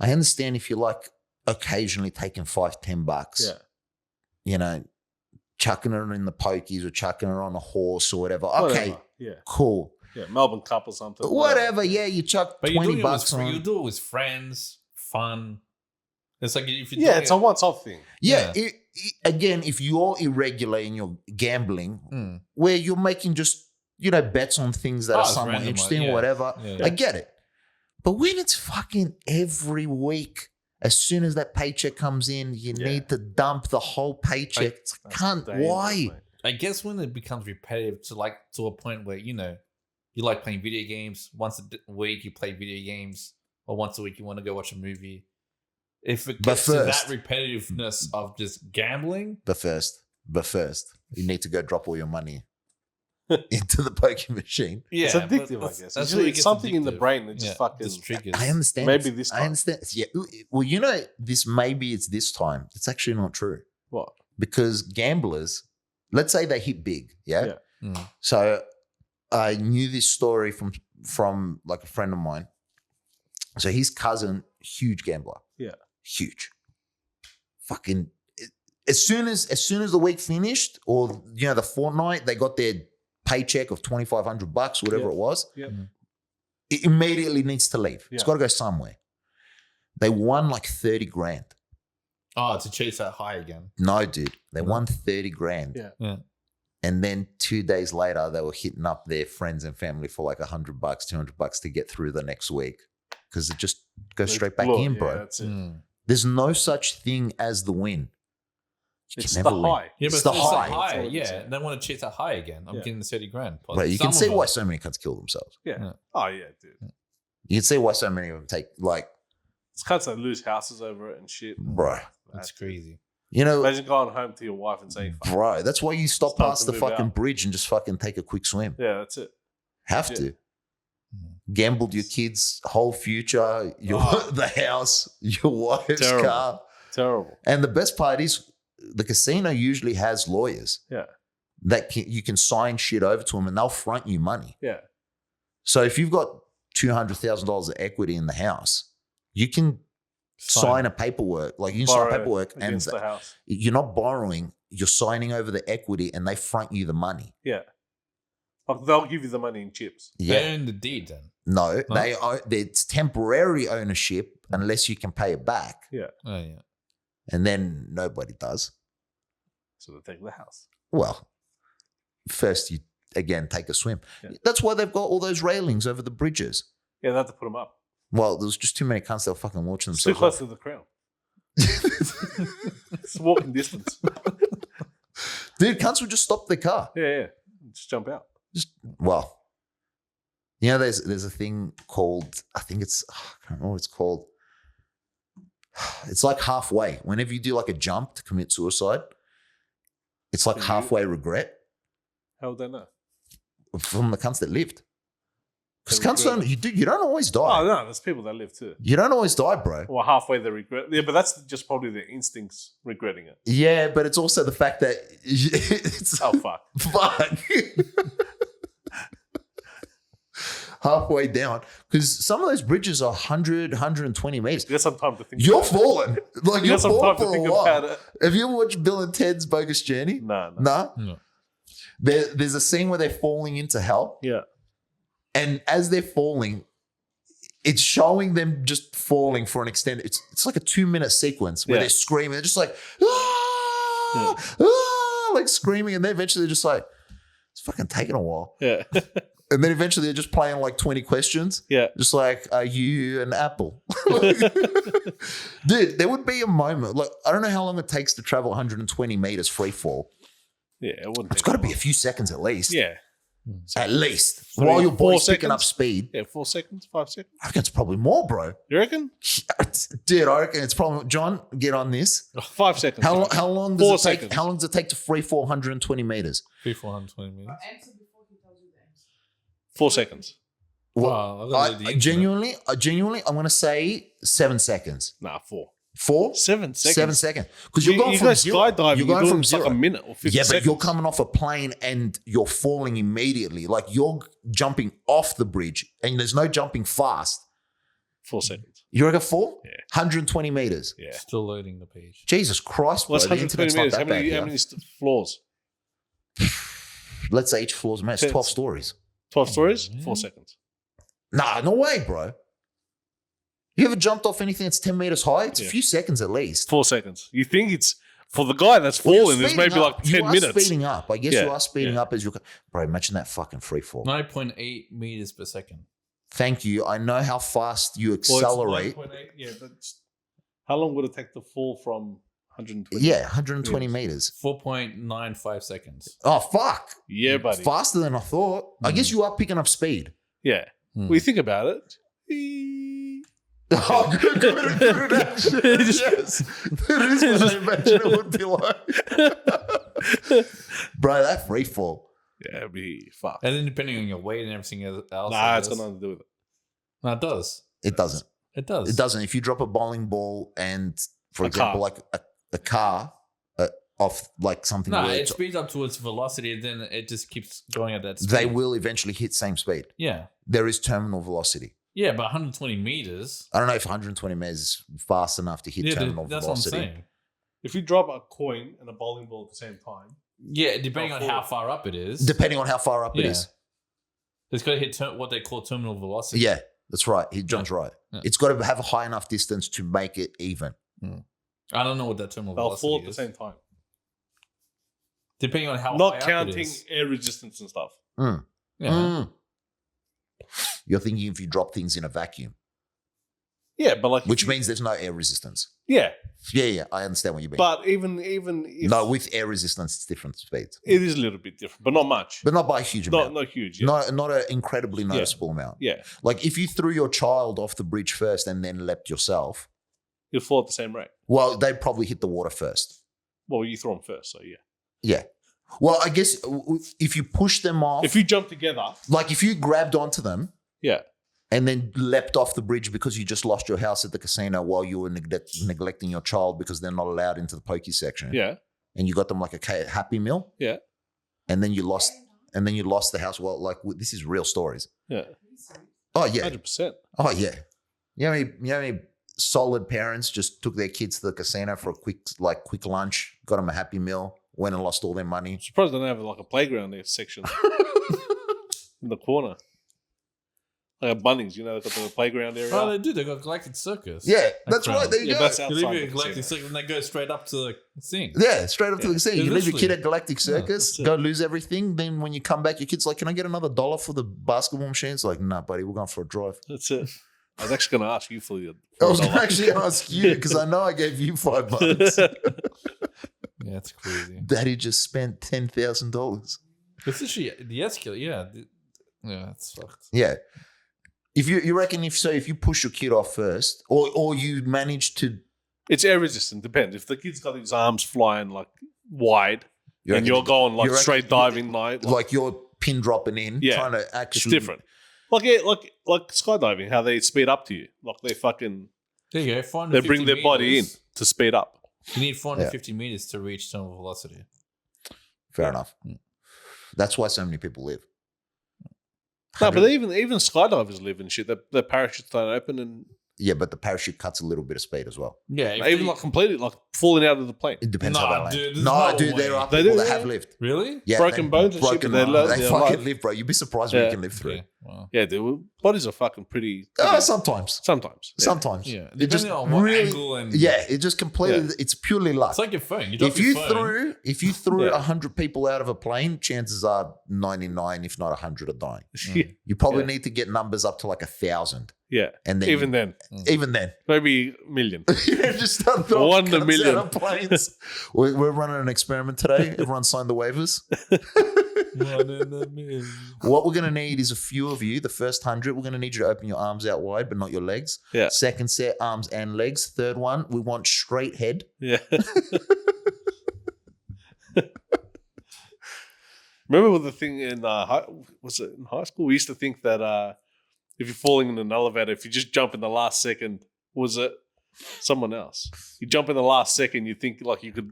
I understand if you like occasionally taking $5-10, Yeah. you know, chucking it in the pokies or chucking it on a horse or whatever. Okay, Whatever. Yeah. cool. Yeah. Melbourne Cup or something. Whatever. Yeah, you chuck But you're doing $20 it with, on. you do it with friends, fun. It's like if you Yeah, it's a once-off thing. Yeah, Yeah. again, if you're irregular in your gambling, Mm. where you're making just, you know, bets on things that Oh, are it's somewhat random, interesting yeah. or whatever, Yeah. I get it. But when it's fucking every week, as soon as that paycheck comes in, you Yeah. need to dump the whole paycheck. It's like, That's cunt, dangerous, why? mate. I guess when it becomes repetitive to a point where you like playing video games once a week, you play video games, or once a week you want to go watch a movie. If it But gets to that first- repetitiveness of just gambling, But first, you need to go drop all your money into the poker machine. yeah, It's but addictive, I that's- guess. that's It's, where it it's gets something in the addictive. brain that just fucking just triggers. I understand. Maybe it's- this I time. understand. Yeah. Well, you know, maybe it's this time. It's actually not true. What? Because gamblers, let's say they hit big, yeah? Yeah. Mm. So I knew this story from like a friend of mine. So his cousin, huge gambler. Yeah. Huge. Fucking as soon as the week finished, or the fortnight, they got their paycheck of $2,500, whatever Yeah. it was. Yep. It immediately needs to leave. It's Yeah. got to go somewhere. They won like 30 grand. Oh, to chase that high again. No, dude. They won 30 grand. Yeah. Yeah. And then 2 days later, they were hitting up their friends and family for like $100, $200 to get through the next week. Because it just goes straight back in, bro. Yeah, that's it. There's no such thing as the win. You It's can the never win. high. Yeah, It's but the it's the high. high. That's all it is, Yeah, they want to chase that high again. I'm Yeah. getting the 30 grand. Plus Right, you some can of see them- why so many cunts kill themselves. Yeah. Yeah. Oh, yeah, dude. You can see why so many of them take, like, It's cunts that lose houses over it and shit. bro. That's crazy. You know, Imagine going home to your wife and saying, fuck. bro, that's why you stop It's time past to the move fucking out. bridge and just fucking take a quick swim. Yeah, that's it. Have Yeah. to. Gambled your kids' whole future, your the house, your wife's Terrible. car. Terrible. And the best part is the casino usually has lawyers Yeah. that you can sign shit over to them and they'll front you money. Yeah. So if you've got $200,000 of equity in the house, you can sign a paperwork. Like you can sign Borrow paperwork and against the house. you're not borrowing, you're signing over the equity and they front you the money. Yeah. Like they'll give you the money in chips. They Yeah. own the deed then. No, Huh? it's temporary ownership unless you can pay it back. Yeah. Oh, yeah. And then nobody does. So they take the house. Well, first you again take a swim. Yeah. That's why they've got all those railings over the bridges. Yeah, they have to put them up. Well, there was just too many cunts that were fucking launching It's too themselves. close to the crown. It's walking distance. Dude, cunts would just stop their car. Yeah. Just jump out. Well, you know, there's a thing called, I think it's, I can't remember what it's called. It's like halfway. Whenever you do like a jump to commit suicide, it's like So you- halfway regret How would they know? from the cunts that lived. Because They cunts regret don't, you don't always die. Oh, no, there's people that live too. You don't always die, bro. Well, halfway they regret. Yeah, but that's just probably their instincts regretting it. Yeah, but it's also the fact that it's Oh, fuck. fuck. Halfway down. Because some of those bridges are 100, 120 meters. You got some time to think You're about it. falling. Like You you're got some time falling to for a think while. about it. Have you ever watched Bill and Ted's Bogus Journey? No. Nah. No. There's a scene where they're falling into hell. Yeah. And as they're falling, it's showing them just falling for an extended. It's like a 2-minute sequence where Yeah. they're screaming. They're just like, ah, like screaming. And then eventually they're just like, it's fucking taking a while. Yeah. And then eventually they're just playing like 20 questions. Yeah. Just like, are you an apple? Dude, there would be a moment. Like, I don't know how long it takes to travel 120 meters free fall. Yeah. It wouldn't. It's got to be a few seconds at least. Yeah. At least. What While do you- your 4 body's picking up seconds? speed. Yeah. 4 seconds, 5 seconds. I reckon it's probably more, bro. You reckon? Dude, I reckon it's probably John, get on this. 5 seconds. How long 4 does it take? seconds. How long does it take to free fall 120 meters? 420 minutes. Answer before he tells you the answer. 4 seconds. Wow, I've got to do the internet. Genuinely, I'm gonna say 7 seconds. Nah, 4. 4? 7 seconds. 7 seconds. Because you're going you from go zero. skydiving. You're going from like zero. a minute or 50 Yeah, but seconds. you're coming off a plane and you're falling immediately. Like you're jumping off the bridge and there's no jumping fast. 4 seconds. You reckon 4? Yeah. 120 meters. Yeah. Still loading the page. Jesus Christ, bro. What's The 120 internet's not meters? that How bad many, here. how many floors? Let's say each floor's max. 12 stories. 12 stories? Yeah. 4 seconds. Nah, no way, bro. You ever jumped off anything that's 10 meters high? It's a Yeah. few seconds at least. 4 seconds. You think it's for the guy that's Well, you're falling? There's speeding maybe up. like 10 you are minutes. speeding up. I guess Yeah, you are speeding yeah. up as you're. Bro, imagine that fucking free fall. 9.8 meters per second. Thank you. I know how fast you Well, it's accelerate. 9.8. Yeah, but how long would it take to fall from 120? Yeah, 120 Yes. meters. 4.95 seconds. Oh, fuck. Yeah, buddy. Faster than I thought. I guess you are picking up speed. Yeah. Hmm. Well, you think about it. Oh, good action. Yes. That is what I imagine it would be like. Bro, that free fall. Yeah, it'd be fucked. And then depending on your weight and everything else. Nah, it's got nothing to do with it. No, it does. It doesn't. It does. It doesn't. If you drop a bowling ball and, for A example, car. like a car off like something, No, where it it's- speeds up to its velocity and then it just keeps going at that speed. they will eventually hit same speed. Yeah. There is terminal velocity. Yeah, but 120 meters. I don't know if 120 meters is fast enough to hit Yeah, terminal that's velocity. what I'm saying. If you drop a coin and a bowling ball at the same time, Yeah, depending on how forward. far up it is. Depending on how far up it Yeah. is. It's got to hit what they call terminal velocity. Yeah, that's right. John's right. Yeah. It's got to have a high enough distance to make it even. I don't know what that terminal They'll velocity fall at the is. same time. Depending on how Not high up counting it is. air resistance and stuff. Mm. Yeah. Mm. You're thinking if you drop things in a vacuum, Yeah, but like which means there's no air resistance. yeah, Yeah, I understand what you mean. but even if No, with air resistance, it's different speeds, it is a little bit different, but not much. but not by a huge Not amount. not huge. Yeah. Not an incredibly noticeable amount. Yeah, Like if you threw your child off the bridge first and then leapt yourself, you'll fall at the same rate. well, they'd probably hit the water first. Well, you throw them first, so yeah. Yeah. Well, I guess if you push them off, If you jump together, like if you grabbed onto them yeah, and then leapt off the bridge because you just lost your house at the casino while you were neglecting your child because they're not allowed into the pokey section, yeah, and you got them like a Happy Meal, yeah, and then you lost the house. Well, like this is real stories. yeah, Oh yeah, 100%. oh yeah. You know how many solid parents just took their kids to the casino for a quick lunch, got them a Happy Meal, went and lost all their money. Surprised they don't have like a playground there section in the corner. Like at Bunnings, you know, they've got the playground area. Oh, they do. They got Galactic Circus. Yeah, that's Crown. right. There you Yeah, go. that's You outside. leave it the at Galactic casino. Circus and they go straight up to the thing. Yeah, straight up to the casino. Yeah, You leave your kid literally. at Galactic Circus, that's it. go lose everything. Then when you come back, your kid's like, "Can I get another $1 for the basketball machine?" It's like, "Nah, buddy, we're going for a drive." That's it. I was actually going to ask you for the. I was going to actually ask you because I know I gave you $5. Yeah, it's crazy. Daddy just spent $10,000. It's actually the escalator. Yeah. Yeah, it's fucked. Yeah. If you reckon if you push your kid off first, or you manage to, It's air resistant. Depends. If the kid's got his arms flying like wide you and reckon- you're going like you reckon- straight diving, like you're pin dropping in, Yeah. trying to it's actually different. Like skydiving, how they speed up to you. Like they fucking There you go. 450 they bring their body in meters. to speed up. You need 450 meters to reach terminal velocity. Fair enough. That's why so many people live. No, but even skydivers live and shit. Their parachutes don't open and Yeah, but the parachute cuts a little bit of speed as well. Yeah. even like completely like falling out of the plane. It depends Nah, how they land. dude, there's no, no dude, there way. are They people do, that yeah. have lived. Really? Yeah, Broken they- bones and shit, broken but they bones. live- They they're fucking alive. live, bro. You'd be surprised what Yeah. you can live through. Okay. Wow. Yeah, dude. Bodies are fucking pretty. Sometimes. Sometimes. Yeah. Sometimes. Yeah. It just Depending on what really, angle and yeah, it just completely, Yeah. it's purely luck. It's like your phone. You drop if your you phone. threw Yeah. 100 people out of a plane, chances are 99, if not 100, are dying. Yeah. You probably Yeah. need to get numbers up to like 1,000, Yeah. and then Even then, even then, maybe a million. just start throwing One in a guns million. out of planes. We're running an experiment today. Everyone signed the waivers. One in a million. What we're going to need is a few of you. The first 100, we're going to need you to open your arms out wide, but not your legs. Yeah. Second set, arms and legs. Third one, we want straight head. Yeah. Remember with the thing in was it in high school? We used to think that if you're falling in an elevator, if you just jump in the last second, was it someone else? You jump in the last second, you think like you could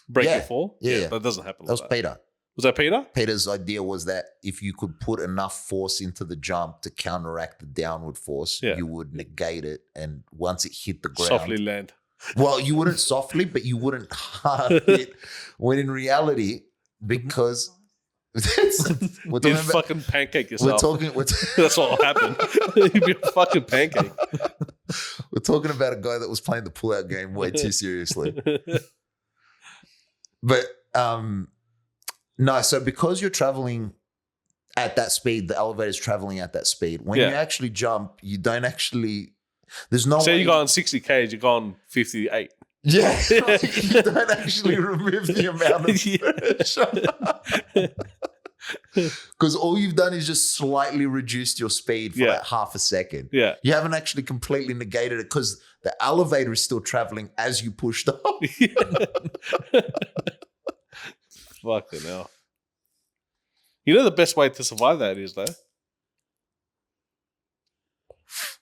break Yeah. your fall. Yeah. That doesn't happen. That was like that. Peter. Was that Peter? Peter's idea was that if you could put enough force into the jump to counteract the downward force, Yeah. you would negate it. And once it hit the ground, Softly land. well, you wouldn't softly, but you wouldn't hard hit. When in reality, because we're talking You about, fucking pancake we're yourself. talking, That's what will happen. You'd be a fucking pancake. we're talking about a guy that was playing the pull-out game way too seriously. But no, so because you're traveling at that speed, the elevator's traveling at that speed. When Yeah. you actually jump, you don't actually. There's no. So way, you go on 60 k's, you go on 58. Yeah, you don't actually remove the amount of pressure. Because all you've done is just slightly reduced your speed for Yeah. like half a second. Yeah. You haven't actually completely negated it because the elevator is still traveling as you pushed up. Fucking hell. You know the best way to survive that is though?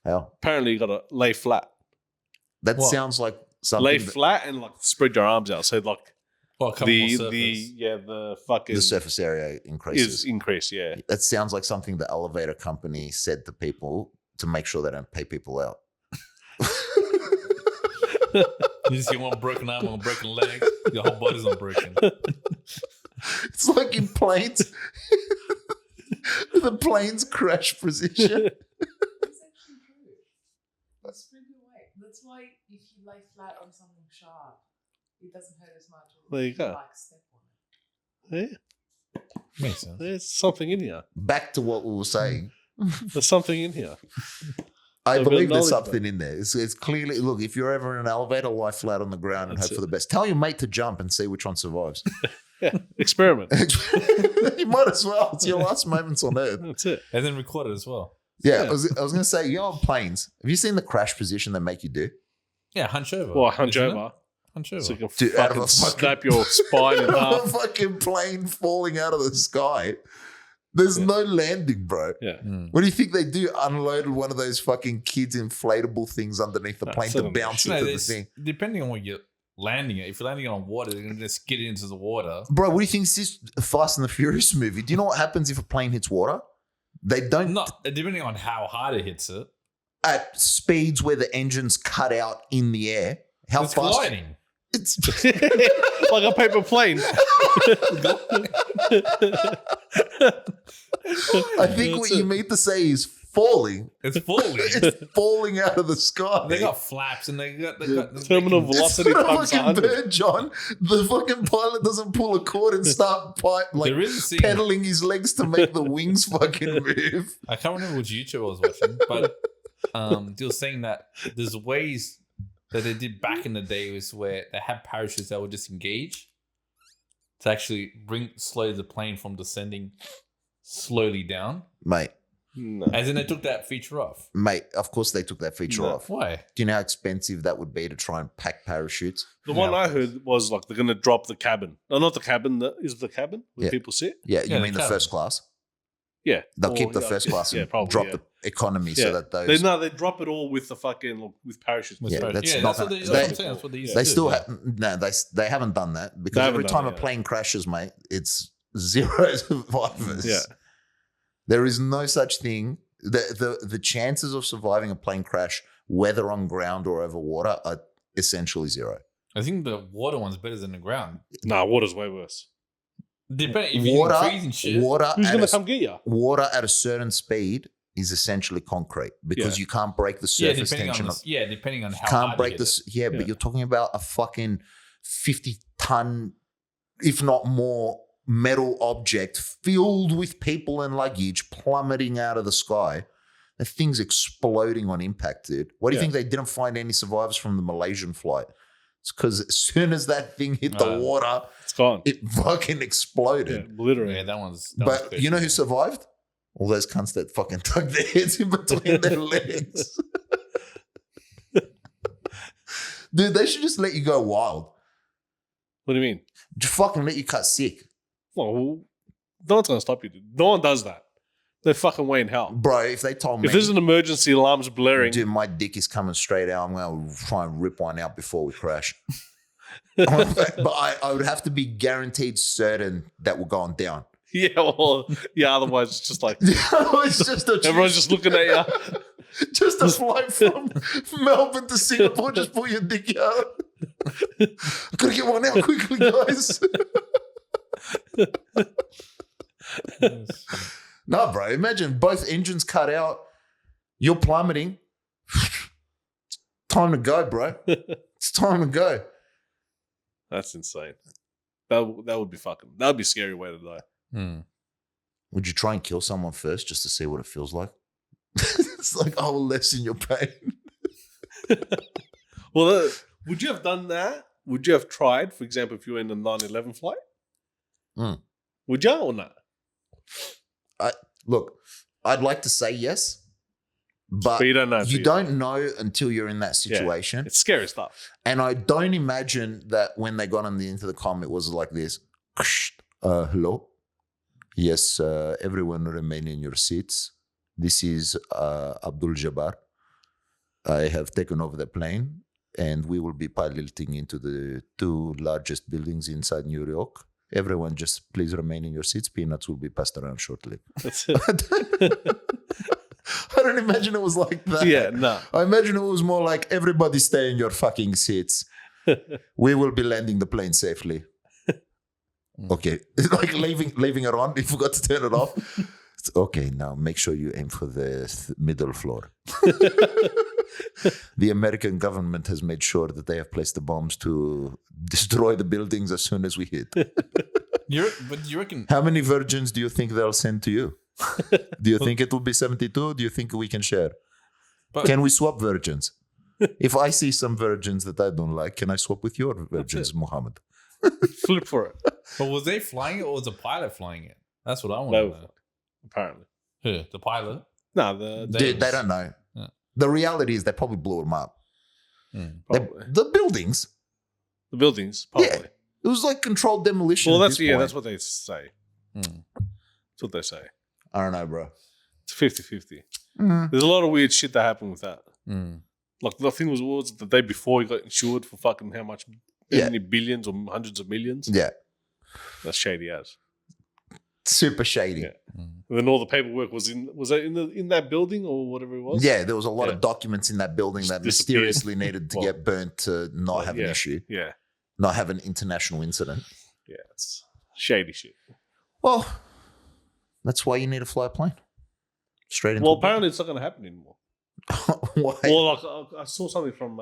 Hell, Apparently you gotta lay flat. that What? sounds like something. Lay that- flat and like spread your arms out. So like Well, come on, surface. the fucking the surface area increases. is increased, yeah. That sounds like something the elevator company said to people to make sure they don't pay people out. You just get one broken arm, one broken leg. Your whole body's not broken. It's like in planes. The planes crash position. It's actually true. You spread your weight. That's why if you lay flat on something sharp, it doesn't hurt as much. Or There you if go. Like step on it. Yeah, Makes sense. there's something in here. Back to what we were saying. There's something in here. I I've got believe there's knowledge, something in there. It's clearly, look, if you're ever in an elevator, lie flat on the ground and That's hope for it. the best. Tell your mate to jump and see which one survives. Yeah, experiment. You might as well. It's your last moments on earth. That's it. And then record it as well. Yeah, Yeah. I was going to say, on planes, have you seen the crash position they make you do? Yeah, hunch over. Well, hunch isn't it? over. Hunch over. So you can Dude, out of fucking a fucking- snap your spine in A half. fucking plane falling out of the sky. There's Yeah. no landing, bro. Yeah. What do you think they do? Unloaded one of those fucking kids' inflatable things underneath the Nah, plane to sort of bounce shit. into the there's- thing. depending on what you're landing it, if you're landing it on water, they're going to just skid it into the water. Bro, what do you think is this Fast and the Furious movie? Do you know what happens if a plane hits water? They don't, Not depending on how hard it hits it. at speeds where the engines cut out in the air. How It's fast? gliding. It's Like a paper plane. I think what you mean to say is falling. It's falling. It's falling out of the sky. They got flaps and they got Terminal they can- velocity It's not a times fucking 100. bird, John. The fucking pilot doesn't pull a cord and start there is a scene. pedaling his legs to make the wings fucking move. I can't remember which YouTube I was watching, but they were saying that there's ways that they did back in the day was where they had parachutes that would disengage to actually slow the plane from descending slowly down. Mate, No. As in, they took that feature off. of course they took that feature No. off. Why? Do you know how expensive that would be to try and pack parachutes? The one I heard was like they're going to drop the cabin. No, not the cabin. Is the cabin where Yeah. people sit? Yeah, Yeah, you mean the the cabin. first class? Yeah. They'll Or, keep the yeah, first class yeah, and probably, drop yeah. the economy so Yeah. that those... They drop it all with the fucking with parachutes. With Yeah, parachute. that's yeah, not that's what gonna- they, that's what I'm they- saying. That's what they used They to do. still yeah. they haven't done that because They every haven't time done a it, plane crashes, mate, it's 0 survivors. Yeah. There is no such thing. The chances of surviving a plane crash, whether on ground or over water, are essentially 0. I think the water one's better than the ground. Nah, water's way worse. Depending if you're freezing shit. Water, Who's at going a, to come get you? water at a certain speed is essentially concrete because you can't break the Yeah, surface depending tension. on depending on You how can't hard break you hit this. it. Yeah, but you're talking about a fucking 50-ton, if not more, metal object filled with people and luggage plummeting out of the sky. The thing's exploding on impact, dude. Why do you Yeah. think they didn't find any survivors from the Malaysian flight? It's because as soon as that thing hit the water, It's gone. it fucking Yeah, exploded. literally. Yeah, that one's. But you know who survived? All those cunts that fucking tucked their heads in between their legs. Dude, they should just let you go wild. What do you mean? Just fucking let you cut sick. Well, no one's going to stop you. Dude. No one does that. They're fucking way in hell. Bro, if they told me, If there's an emergency alarm's blaring, dude, my dick is coming straight out, I'm going to try and rip one out before we crash. But I would have to be guaranteed certain that we're going down. yeah, well, yeah. Otherwise, it's just like It's just a everyone's just looking at you. just a flight from Melbourne to Singapore. Just pull your dick out. Gotta get one out quickly, guys. No, bro. Imagine both engines cut out. You're plummeting. Time to go, bro. It's time to go. That's insane. That would be fucking. That would be a scary way to die. Would you try and kill someone first just to see what it feels like? It's like, I will lessen your pain. Well, would you have done that? Would you have tried, for example, if you were in a 9/11 flight? Would you or not? Look, I'd like to say yes, but But you don't know. you don't know until you're in that situation. It's scary stuff. And I don't imagine that when they got on the intercom, it was like this. Hello? Yes, everyone remain in your seats. This is Abdul Jabbar. I have taken over the plane and we will be piloting into the 2 largest buildings inside New York. Everyone just please remain in your seats. Peanuts will be passed around shortly. That's it. I don't imagine it was like that. Yeah, no. I imagine it was more like everybody stay in your fucking seats. We will be landing the plane safely. Okay. Like leaving it on. You forgot to turn it off. It's okay, now make sure you aim for the middle floor. The American government has made sure that they have placed the bombs to destroy the buildings as soon as we hit. But you reckon? How many virgins do you think they'll send to you? Do you think it will be 72? Do you think we can share? But, Can we swap virgins? If I see some virgins that I don't like, can I swap with your virgins, Muhammad? Flip for it. but was they flying it or was the pilot flying it? That's what I want to No, know. apparently. Who? The pilot? No, Dude, they don't know. Yeah. The reality is they probably blew them up. probably. The buildings, The buildings, probably. Yeah. It was like controlled demolition. Well, at that's this point. that's what they say. Mm. That's what they say. I don't know, bro. It's 50-50. Mm. There's a lot of weird shit that happened with that. Mm. Like the thing was the day before he got insured for fucking how much? Yeah. How many billions or hundreds of millions? Yeah, That's shady as. super shady. Yeah. Mm. And then all the paperwork was that in that building or whatever it was? Yeah, there was a lot Yeah. of documents in that building Just that disappeared. mysteriously needed to Well, get burnt to not have an issue, Yeah. not have an international incident. Yeah. It's shady shit. Well, that's why you need to fly a plane straight into. Well, apparently it's not going to happen anymore. Why? Well, like I saw something from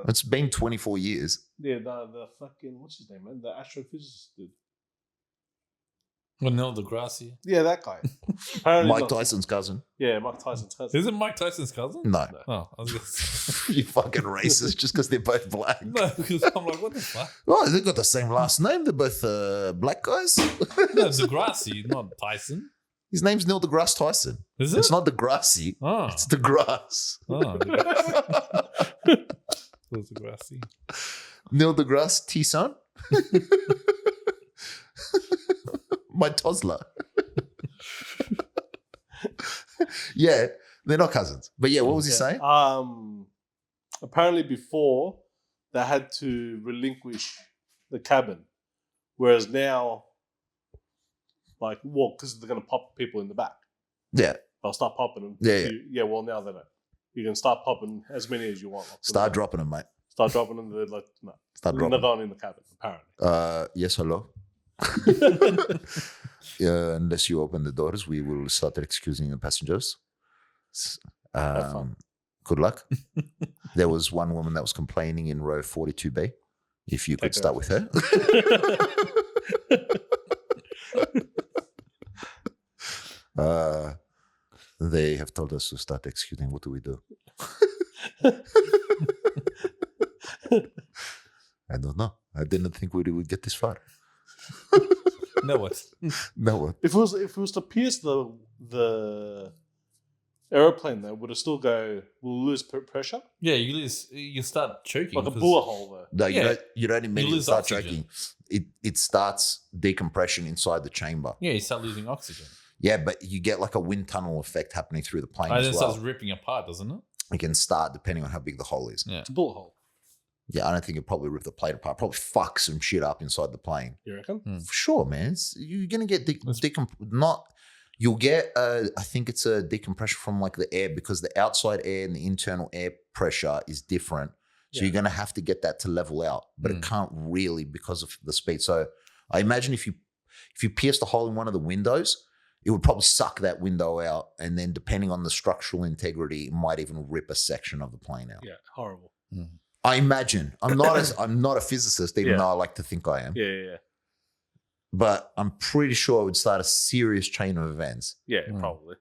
It's been 24 years. the fucking what's his name, man? The astrophysicist dude. Well, Neil deGrasse. Yeah, that guy. Apparently Mike not- Tyson's cousin. Yeah, Mike Tyson's cousin. Isn't Mike Tyson's cousin? No, Oh, I was gonna say. you fucking racist just because they're both black. No, because I'm like, what the fuck? Oh, they got the same last name. They're both black guys. No, deGrasse, not Tyson. His name's Neil deGrasse Tyson. Is it? It's not deGrasse. Oh, It's deGrasse. oh, deGrasse. Neil deGrasse Tyson. My Tosla. Yeah, they're not cousins. But yeah, what was he saying? Apparently before they had to relinquish the cabin, whereas now, like, well, because they're going to pop people in the back, Yeah, they'll start popping them. Yeah. Well, now they don't. You can start popping as many as you want. Like, start dropping them, mate. Start dropping them. They're like, no, Start they're not dropping. going in the cabin. Apparently. Yes, hello. Unless you open the doors, we will start excusing the passengers. Have fun. Good luck. There was one woman that was complaining in row 42B. If you could Take start her. with her. They have told us to start excusing. What do we do? I don't know. I didn't think we would get this far. No, what? No. If it was to pierce the aeroplane, though, would it still go? Will lose pressure Yeah, you start choking. like a 'cause- bullet hole, though? No, Yeah. you don't immediately lose start oxygen. choking. It starts decompression inside the chamber. Yeah, you start losing oxygen. Yeah, but you get like a wind tunnel effect happening through the plane And as then it well. starts ripping apart, doesn't it? It can start depending on how big the hole is. Yeah. It's a bullet hole. Yeah, I don't think it probably rip the plate apart. Probably fuck some shit up inside the plane. You reckon? For sure, man. You're gonna get You'll get I think it's a decompression from like the air because the outside air and the internal air pressure is different. So Yeah. you're gonna have to get that to level out, but it can't really because of the speed. So I imagine if you pierced a hole in one of the windows, it would probably suck that window out, and then depending on the structural integrity, it might even rip a section of the plane out. Yeah, horrible. I imagine. I'm not a physicist, even Yeah. though I like to think I am. Yeah. But I'm pretty sure it would start a serious chain of events. Yeah, probably.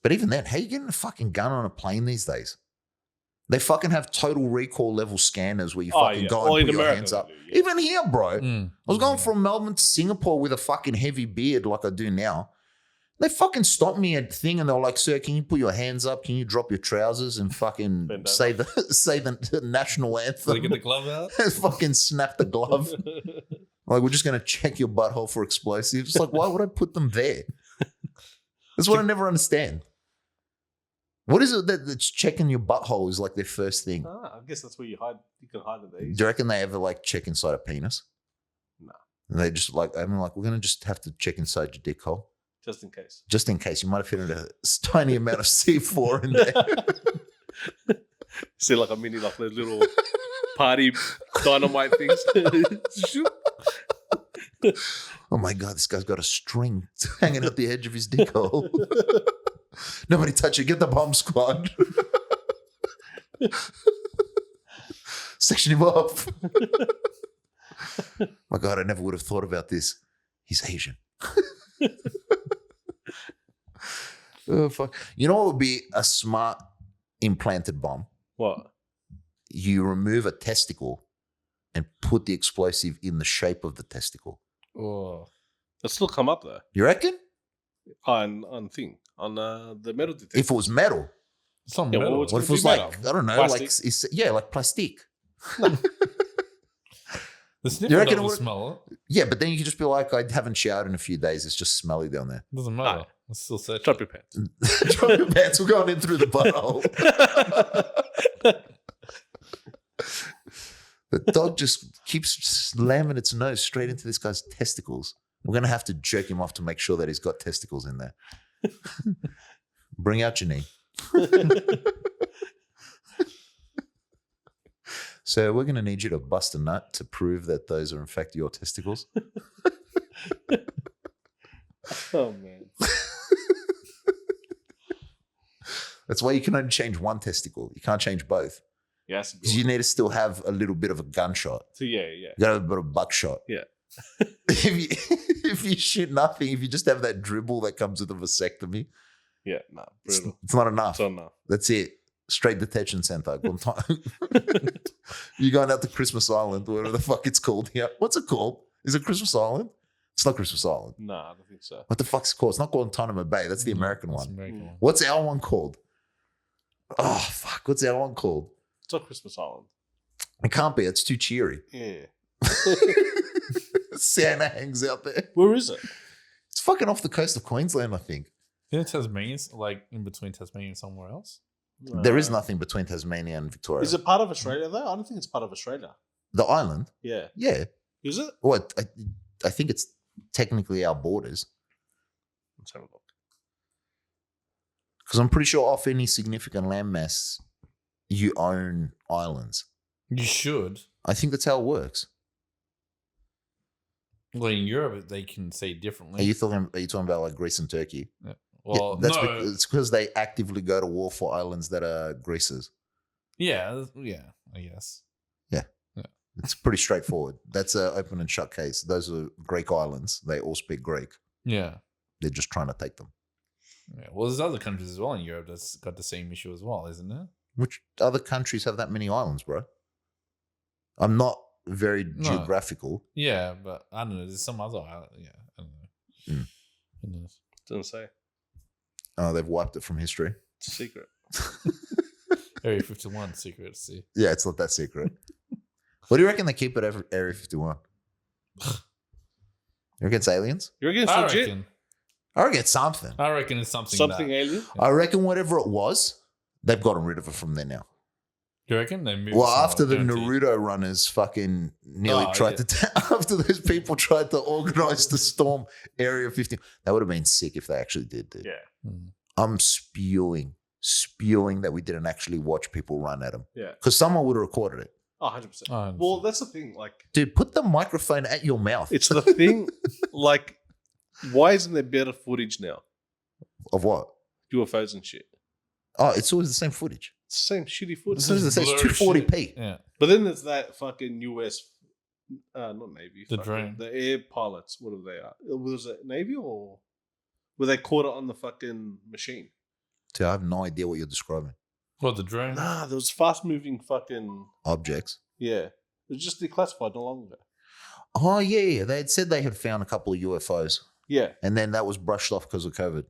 But even then, how you getting a fucking gun on a plane these days? They fucking have total recall level scanners where you fucking go Well, and in put your America hands they up. do, yeah. Even here, bro. Mm. I was going from Melbourne to Singapore with a fucking heavy beard like I do now. They fucking stopped me at the thing and they were like, "Sir, can you put your hands up? Can you drop your trousers and fucking Bend say the national So they anthem?" get the glove out? Fucking snap the glove. Like, we're just going to check your butthole for explosives. It's like, why would I put them there? That's what I never understand. What is it that's checking your butthole is like their first thing? I guess that's where you can hide it there. Do you reckon they ever like check inside a penis? No. And they just like, I'm like, we're going to just have to check inside your dick hole. Just in case. Just in case. You might have fitted a tiny amount of C4 in there. See, like a mini, like those little party dynamite things. Shoot. Oh my God, this guy's got a string hanging out the edge of his dick hole. Nobody touch it. Get the bomb squad. Section him off. My God, I never would have thought about this. He's Asian. Oh, fuck. You know what would be a smart implanted bomb? What? You remove a testicle and put the explosive in the shape of the testicle. Oh. It'll still come up though. You reckon? On the metal detector. If it was metal. It's not Yeah, well, metal. it's What if it gonna was be like, metal. I don't know, Plastic. like plastic. The sniffer reckon doesn't it would- smell it. Yeah, but then you could just be like, I haven't showered in a few days. It's just smelly down there. It doesn't matter. It's still searching. Drop your pants. Drop your pants. We're going in through the butthole. The dog just keeps slamming its nose straight into this guy's testicles. We're going to have to jerk him off to make sure that he's got testicles in there. Bring out your knee. So we're going to need you to bust a nut to prove that those are in fact your testicles. Oh man. That's why you can only change one testicle. You can't change both. Yes. Because you need to still have a little bit of a gunshot. So yeah. You got to have a bit of buckshot. Yeah. if you shoot nothing, if you just have that dribble that comes with a vasectomy, Yeah. Nah. Brutal. it's not enough. So enough. That's it. Straight detention center. You're going out to Christmas Island, whatever the fuck it's called here. What's it called? Is it Christmas Island? It's not Christmas Island. Nah, I don't think so. What the fuck's it called? It's not Guantanamo Bay. That's the American That's one. American one. What's our one called? Oh, fuck. What's our one called? It's not Christmas Island. It can't be. It's too cheery. Yeah. Santa hangs out there. Where is it? It's fucking off the coast of Queensland, I think. Isn't Tasmania's like in between Tasmania and somewhere else? There is nothing between Tasmania and Victoria. Is it part of Australia though? I don't think it's part of Australia. The island? Yeah. Yeah. Is it? What? I think it's technically our borders. Let's have a look. Because I'm pretty sure off any significant landmass, you own islands. You should. I think that's how it works. Well, in Europe, they can say differently. Are you talking about like Greece and Turkey? Well, that's no. it's because they actively go to war for islands that are Greece's. Yeah, I guess. It's pretty straightforward. That's an open and shut case. Those are Greek islands. They all speak Greek. Yeah. They're just trying to take them. Yeah. Well, there's other countries as well in Europe that's got the same issue as well, isn't it? Which other countries have that many islands, bro? I'm not very geographical. Yeah, but I don't know. There's some other island. Yeah, I don't know. Who knows? Doesn't say. Oh, they've wiped it from history. It's a secret. Area 51 secret. See. Yeah, it's not that secret. What do you reckon they keep at Area 51? You reckon it's aliens? You're against I legit? reckon. I reckon it's something. I reckon it's something. Something That, alien? I reckon whatever it was, they've gotten rid of it from there now. you reckon they moved? Well, somewhere, after the guaranteed. Naruto runners fucking nearly Oh, tried yeah. to, after those people tried to organize the storm Area 50, that would have been sick if they actually did, dude. Yeah. Hmm. I'm spewing that we didn't actually watch people run at them. Yeah. Because someone would have recorded it. Oh, 100%. Oh, Well, that's the thing. Like, Dude, put the microphone at your mouth. it's the thing. Like, why isn't there better footage now? Of what? UFOs and shit. Oh, it's always the same footage. It's the same shitty footage. It's always the same. It's blurry 240p. Yeah. But then there's that fucking US, not Navy. The fucking- drone. The air pilots, what are they? Was it Navy or were they caught it on the fucking machine? Dude, I have no idea what you're describing. What, the drone? Nah, there was fast moving fucking, Objects. yeah. It was just declassified no long ago. Oh, yeah. They had said they had found a couple of UFOs. Yeah. And then that was brushed off because of COVID.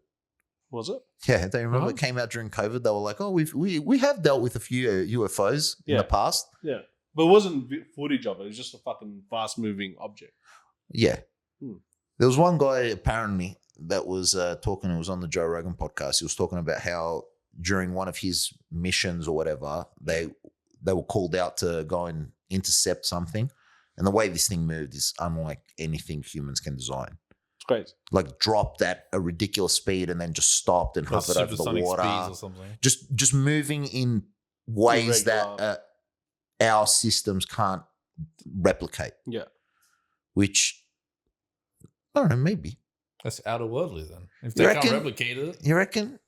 Was it? Yeah, they remember What? it came out during COVID. They were like, "Oh, we have dealt with a few UFOs in Yeah. the past." Yeah. But it wasn't footage of it. It was just a fucking fast moving object. Yeah, Hmm. there was one guy apparently that was talking. It was on the Joe Rogan podcast. He was talking about how during one of his missions or whatever, they were called out to go and intercept something, and the way this thing moved is unlike anything humans can design. It's crazy. Like dropped at a ridiculous speed and then just stopped and Or hovered over the supersonic water. speeds or something. Just moving in ways Irregular. that our systems can't replicate. Yeah. Which I don't know, maybe. That's outerworldly then. If You they can't reckon? replicate it, You reckon?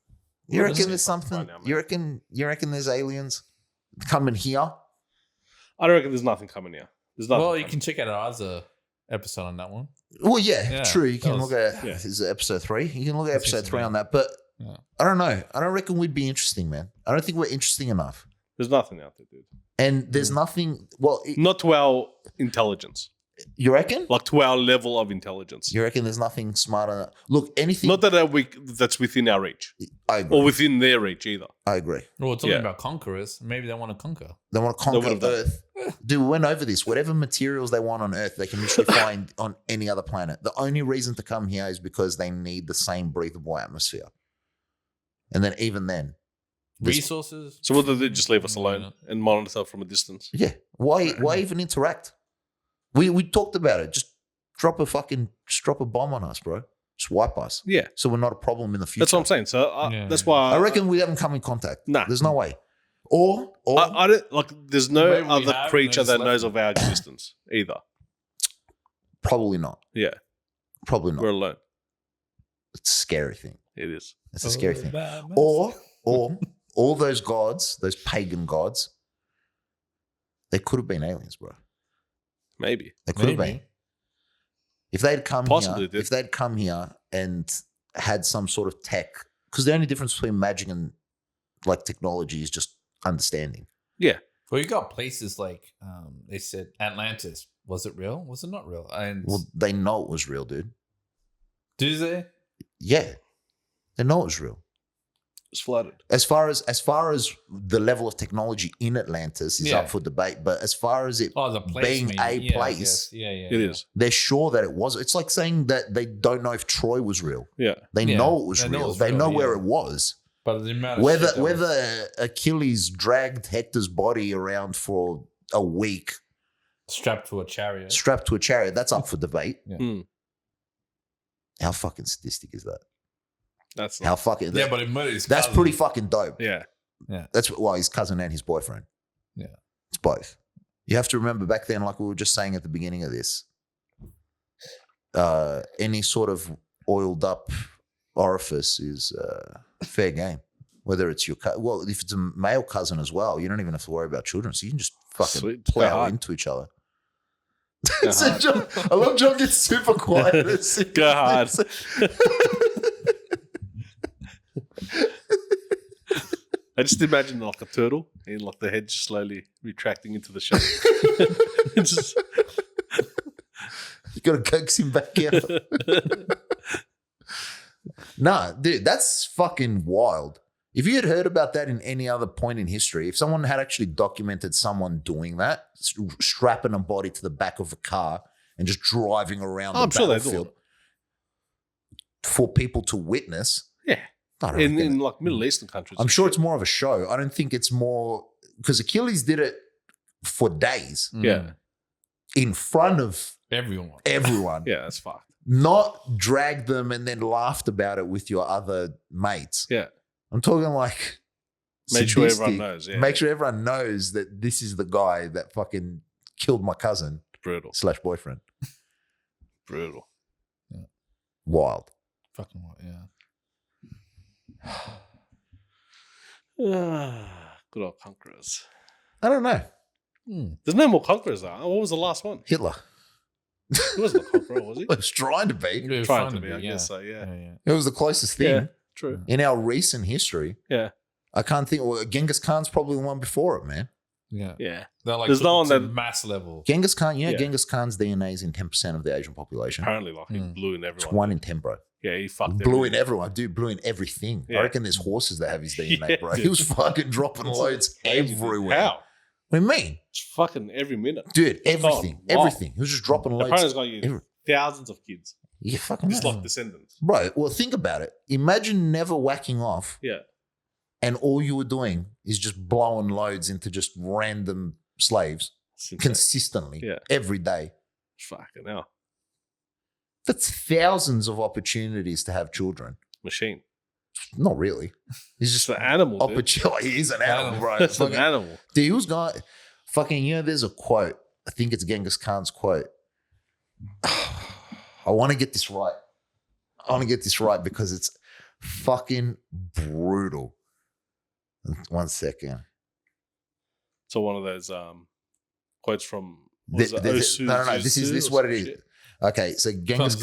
You Well, reckon this there's is fucking something? fine now, You man. reckon there's aliens coming here? I don't reckon there's nothing coming here. There's nothing. well, you coming. can check out our other episode on that one. Well, yeah, Yeah, true. You that can was- look at yeah. is it episode 3? You can look at That's episode just 3 me. on that, but Yeah. I don't know. I don't reckon we'd be interesting, man. I don't think we're interesting enough. There's nothing out there, dude. And there's nothing. Well, Not to our intelligence, you reckon? like to our level of intelligence. You reckon there's nothing smarter? Look, anything. Not that that's within our reach I agree. or within their reach either. I agree. Well, we're talking Yeah. about conquerors. Maybe they want to conquer. They want to They conquer would've done. Earth. Dude, we went over this. Whatever materials they want on Earth, they can literally find on any other planet. The only reason to come here is because they need the same breathable atmosphere. And then even then, this- Resources. So what do they just leave us Why alone not? and monitor from a distance? yeah. Why even interact? We talked about it. Just drop a bomb on us, bro. Just wipe us. Yeah, So we're not a problem in the future. that's what I'm saying. So Yeah. that's why I reckon we haven't come in contact. Nah. There's no way. Or I don't like. There's no Maybe we other have, creature and they that just knows left of our existence either. probably not. Yeah, Probably not. we're alone. It's a scary thing. It is. It's a scary thing. Batman. Or all those gods, those pagan gods, they could have been aliens, bro. Maybe. They could have Maybe. been. If they'd come Possibly, here, dude. if they'd come here and had some sort of tech, because the only difference between magic and like technology is just understanding. Well, you got places like they said Atlantis. Was it real? Was it not real? And Well, they know it was real, dude. do they? Yeah, they know it was real. It's flooded. As far as the level of technology in Atlantis is Yeah. up for debate, but as far as it Oh, the place. being maybe. a Yeah, I place, guess. Yeah, yeah. It yeah. is. they're sure that it was. It's like saying that they don't know if Troy was real. Yeah. They Yeah, know it was they know real. it's They real, know where yeah. it was. But the amount of shit that was- Whether Achilles dragged Hector's body around for a week strapped to a chariot. strapped to a chariot, that's up for debate. Yeah. Mm. How fucking sadistic is that? That's How fucking Yeah, but it murdered his that's cousin. pretty fucking dope. yeah. That's well, his cousin and his boyfriend. Yeah. It's both. You have to remember back then, like we were just saying at the beginning of this, any sort of oiled up orifice is fair game. Whether it's your well, if it's a male cousin as well, you don't even have to worry about children, so you can just fucking Sweet. Go plow hard. into each other. Go So hard. John, I love John gets super quiet. Go hard. I just imagine like a turtle and like the head just slowly retracting into the shell. It's just, You got to coax him back out. Nah, dude, that's fucking wild. If you had heard about that in any other point in history, if someone had actually documented someone doing that, strapping a body to the back of a car and just driving around the I'm sure they do battlefield it. for people to witness, Yeah. I don't In reckon it. like Middle Eastern countries. I'm sure it's more of a show. I don't think it's more because Achilles did it for days Mm. Yeah. in front of Everyone. everyone. Yeah, that's fucked. Not drag them and then laughed about it with your other mates. Yeah. I'm talking like Make sure everyone sadistic. knows. Yeah. Make sure everyone knows that this is the guy that fucking killed my cousin Brutal. / boyfriend. Brutal. Wild. Fucking what? Yeah. Good old conquerors. I don't know. Mm. There's no more conquerors though. What was the last one? Hitler. He wasn't a conqueror, was he? He was trying to be. It was Trying fun to be, I guess so, yeah. yeah. It was the closest thing Yeah. True. in our recent history. Yeah. I can't think. Well, Genghis Khan's probably the one before it, man. Yeah. Yeah. They're like There's no one to that- mass level. Genghis Khan, Yeah. Genghis Khan's DNA is in 10% of the Asian population. Apparently, like he Mm. blew in It's everyone. 1 in 10, bro. Yeah, he fucked Blew in everyone. everyone, dude. Blew in everything. Yeah. I reckon there's horses that have his DNA, Yeah, bro. He dude. was fucking dropping loads everywhere. How? What do you mean? It's fucking every minute. Dude, everything. Oh, wow. Everything. He was just dropping loads. Apparently, it's got you every- thousands of kids. Yeah, fucking Just right. like descendants. Bro, well, think about it. Imagine never whacking off Yeah. and all you were doing is just blowing loads into just random slaves It's insane. consistently Yeah. every day. Fucking hell. That's thousands of opportunities to have children. Machine. Not really. He's Just just an animal. Dude. opportunity. He's an animal, bro. It's an Fucking- animal. Dude, he was going fucking, there's a quote. I think it's Genghis Khan's quote. I want to get this right. I want to get this right because it's fucking brutal. 1 second. So one of those quotes from No. This is what it is. Okay, so Genghis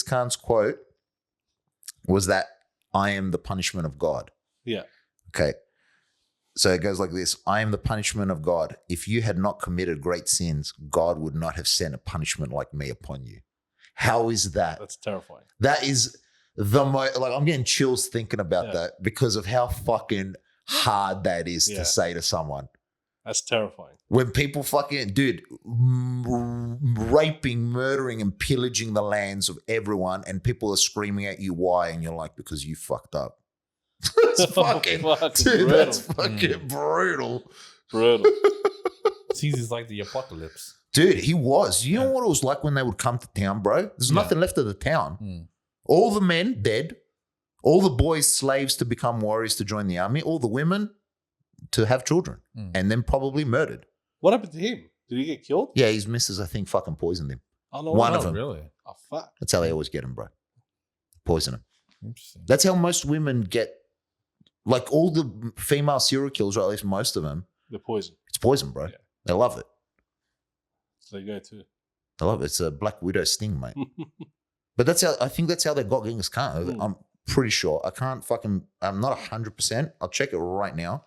Khan's quote was that I am the punishment of God. Yeah. Okay. So it goes like this. I am the punishment of God. If you had not committed great sins, God would not have sent a punishment like me upon you. How is that? That's terrifying. That is the most, like, I'm getting chills thinking about Yeah. that because of how fucking hard that is Yeah. to say to someone. That's terrifying. When people fucking, dude, raping, murdering, and pillaging the lands of everyone, and people are screaming at you, why? And you're like, because you fucked up. That's fucking, dude, that's fucking brutal. Brutal. Seems it's like the apocalypse. Dude, he was. You know what it was like when they would come to town, bro? There's nothing left of the town. All the men dead. All the boys slaves to become warriors to join the army. All the women to have children. And then probably murdered. What happened to him? Did he get killed? Yeah, his missus, I think, fucking poisoned him. Oh, no. One no. of them. Really? Oh, fuck. That's how they always get him, bro. Poison him. Interesting. That's how most women get, like all the female serial killers, or at least most of them, The poison. it's poison, bro. Yeah. They love it. So they go too. They love it. It's a Black Widow sting, mate. But I think that's how they got Genghis Khan. I'm pretty sure. I'm not 100%. I'll check it right now.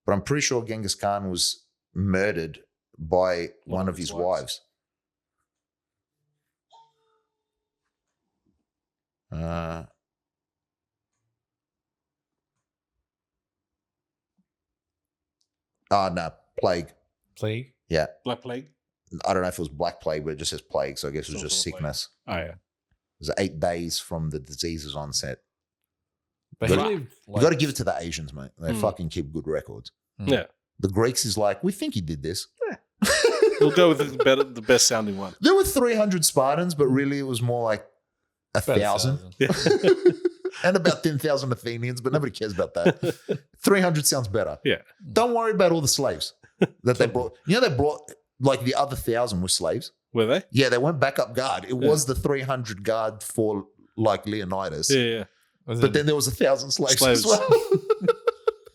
But I'm pretty sure Genghis Khan was murdered by one of his wives. No, plague. Plague? Yeah. Black Plague? I don't know if it was Black Plague, but it just says plague. So I guess it was Some just sort of plague. sickness. Oh, yeah. It was 8 days from the disease's onset. But You he gotta- lived, You got to give it to the Asians, mate. They fucking keep good records. Yeah. The Greeks is like, we think he did this. We'll go with the best sounding one. There were 300 Spartans, but really it was more like 1,000. And about 10,000 Athenians, but nobody cares about that. 300 sounds better. Yeah. Don't worry about all the slaves that they brought. You know, they brought, like, the other 1,000 were slaves. Were they? Yeah, they went back up guard. It was the 300 guard for, like, Leonidas. Yeah. But then there was 1,000 slaves Slaves. as well.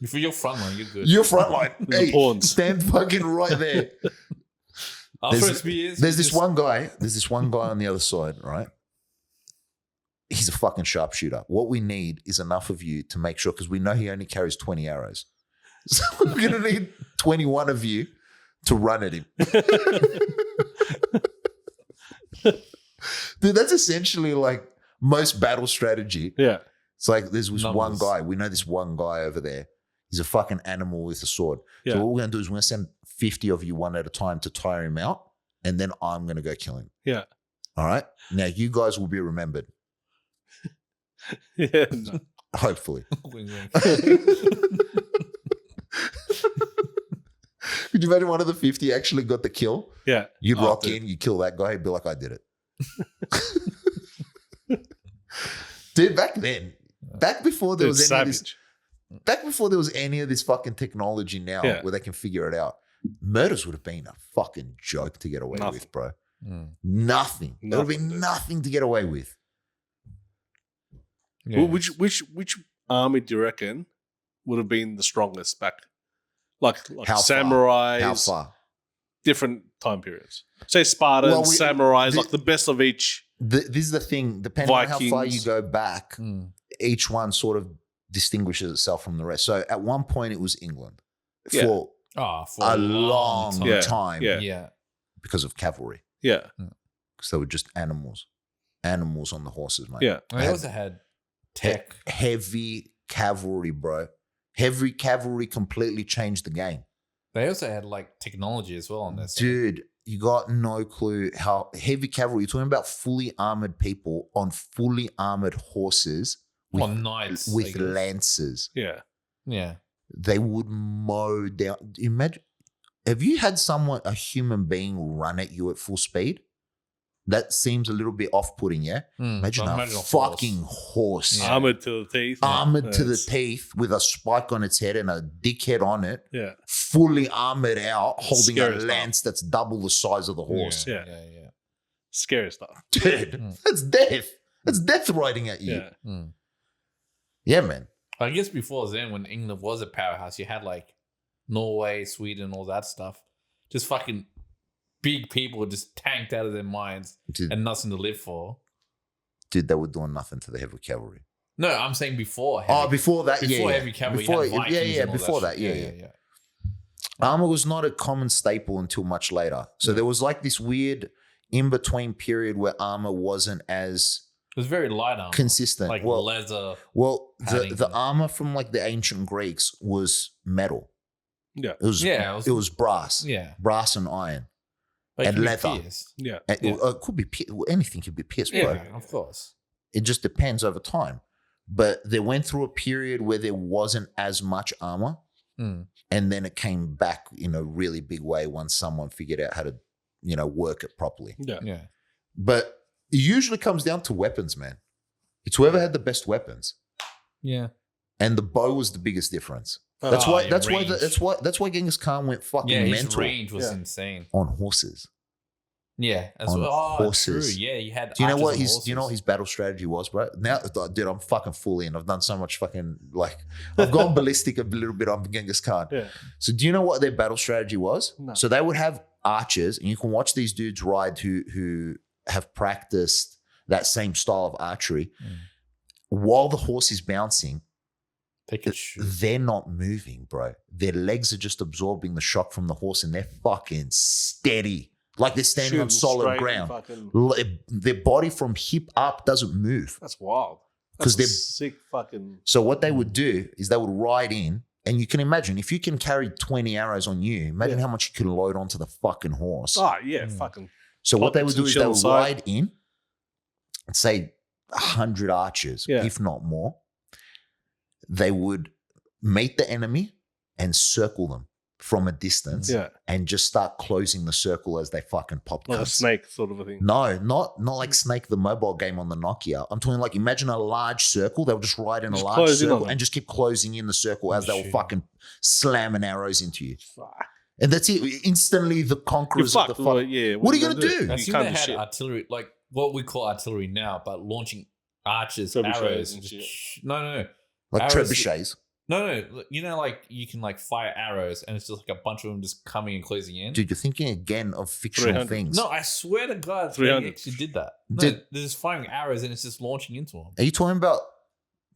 For your front line, you're good. Your front line. The pawns. Stand fucking right there. Our There's- first years, There's this one guy on the other side, right? He's a fucking sharpshooter. What we need is enough of you to make sure, because we know he only carries 20 arrows. So we're going to need 21 of you to run at him. Dude, that's essentially like most battle strategy. Yeah. It's like there's this one Numbers. guy. We know this one guy over there. He's a fucking animal with a sword. Yeah. So what we're going to do is we're going to send 50 of you one at a time to tire him out, and then I'm going to go kill him. Yeah. All right? Now, you guys will be remembered, Yeah. No. hopefully. Wing, wing. Could you imagine one of the 50 actually got the kill? Yeah. You'd Oh, rock dude. in, you kill that guy, he'd be like, I did it. Dude, back before there Dude, was any of this, savage. back before there was any of this fucking technology now Yeah. where they can figure it out, murders would have been a fucking joke to get away Nothing. with, bro. Mm. Nothing. There would have Nothing, been dude. nothing to get away with. Yeah. Well, which army do you reckon would have been the strongest back? Like How far? samurais, How far? different time periods. Say Spartans, Well, samurais, like the best of each. This is the thing. Depending on how far you Vikings. go back, Mm. each one sort of distinguishes itself from the rest. So at one point, it was England Yeah. for Oh, for a long time. Yeah. time Yeah. because of cavalry. Yeah. Because they were just animals on the horses, mate. Yeah. They also had tech. Heavy cavalry, bro. Heavy cavalry completely changed the game. They also had like technology as well on this. Dude, you got no clue how heavy cavalry, you're talking about fully armored people on fully armored horses with, On knights. I with guess. lances. Yeah. Yeah. They would mow down. Imagine, have you had a human being run at you at full speed? that seems a little bit off-putting, yeah? Imagine but a fucking horse. Yeah. Armored to the teeth. Armored to the It's- teeth with a spike on its head and a dickhead on it, Yeah. fully armored out, holding a Scary stuff. lance that's double the size of the horse. Yeah. yeah. Scary stuff. Dude, Mm. that's death. That's death riding at you. Yeah. Yeah, man. I guess before then, when England was a powerhouse, you had like Norway, Sweden, all that stuff. Just fucking big people just tanked out of their minds Dude, and nothing to live for. they were doing nothing to the heavy cavalry. No, I'm saying before. Oh, before that, before yeah. heavy cavalry, Before, you had Vikings and all before that, shit. yeah. Armor was not a common staple until much later. So there was like this weird in-between period where armor wasn't as It was very light armor. consistent. Like well, leather. the padding. armor from like the ancient Greeks was metal. Yeah. It was it was brass. Yeah. Brass and iron. Like And you could leather. pierce. Yeah. And Yeah. it could be anything could be pierced, bro. Yeah, of course. It just depends over time. But they went through a period where there wasn't as much armor. Mm. And then it came back in a really big way once someone figured out how to, work it properly. Yeah. Yeah. But it usually comes down to weapons, man. It's whoever had the best weapons. Yeah. And the bow was the biggest difference. That's why range. that's why Genghis Khan went fucking Yeah, his mental range was Yeah. insane. on horses. Yeah. As On well. Oh, horses. true. Yeah, you had Do you know archers what and his horses. do you know what his battle strategy was, bro? Now, dude, I'm fucking full in. I've done so much fucking I've gone ballistic a little bit on Genghis Khan. Yeah. So do you know what their battle strategy was? No. So they would have archers, and you can watch these dudes ride who have practiced that same style of archery. Mm. While the horse is bouncing, They could shoot. they're not moving, bro. Their legs are just absorbing the shock from the horse, and they're fucking steady, like they're standing on Shooting solid straight ground. fucking- Their body from hip up doesn't move. That's wild. 'Cause That's a they're- sick fucking. So what they would do is they would ride in, and you can imagine if you can carry 20 arrows on you, imagine Yeah. how much you can load onto the fucking horse. Oh yeah, Mm. fucking. So what they would Pockets do and is they shell would side. ride in, and say 100 archers, Yeah. if not more. They would meet the enemy and circle them from a distance, Yeah, and just start closing the circle as they fucking pop like a cunts. snake sort of a thing. No, not like Snake the mobile game on the Nokia. I'm talking like imagine a large circle. They would just ride in Just a large close in on circle them. and just keep closing in the circle as they were Shit. fucking slamming arrows into you. Fuck. And that's it. Instantly, the You're conquerors of the fucked. fuck. Well, yeah. What are you gonna do? I You assume can't they do had shit. artillery, like what we call artillery now, but launching archers, Trebuchets arrows. and just- shit. No. Like Arrows- trebuchets. No. You know, like you can like fire arrows, and it's just like a bunch of them just coming and closing in. Dude, you're thinking again of fictional 300. things. No, I swear to God, they 300. actually did that. No, Did- they're just firing arrows, and it's just launching into them. Are you talking about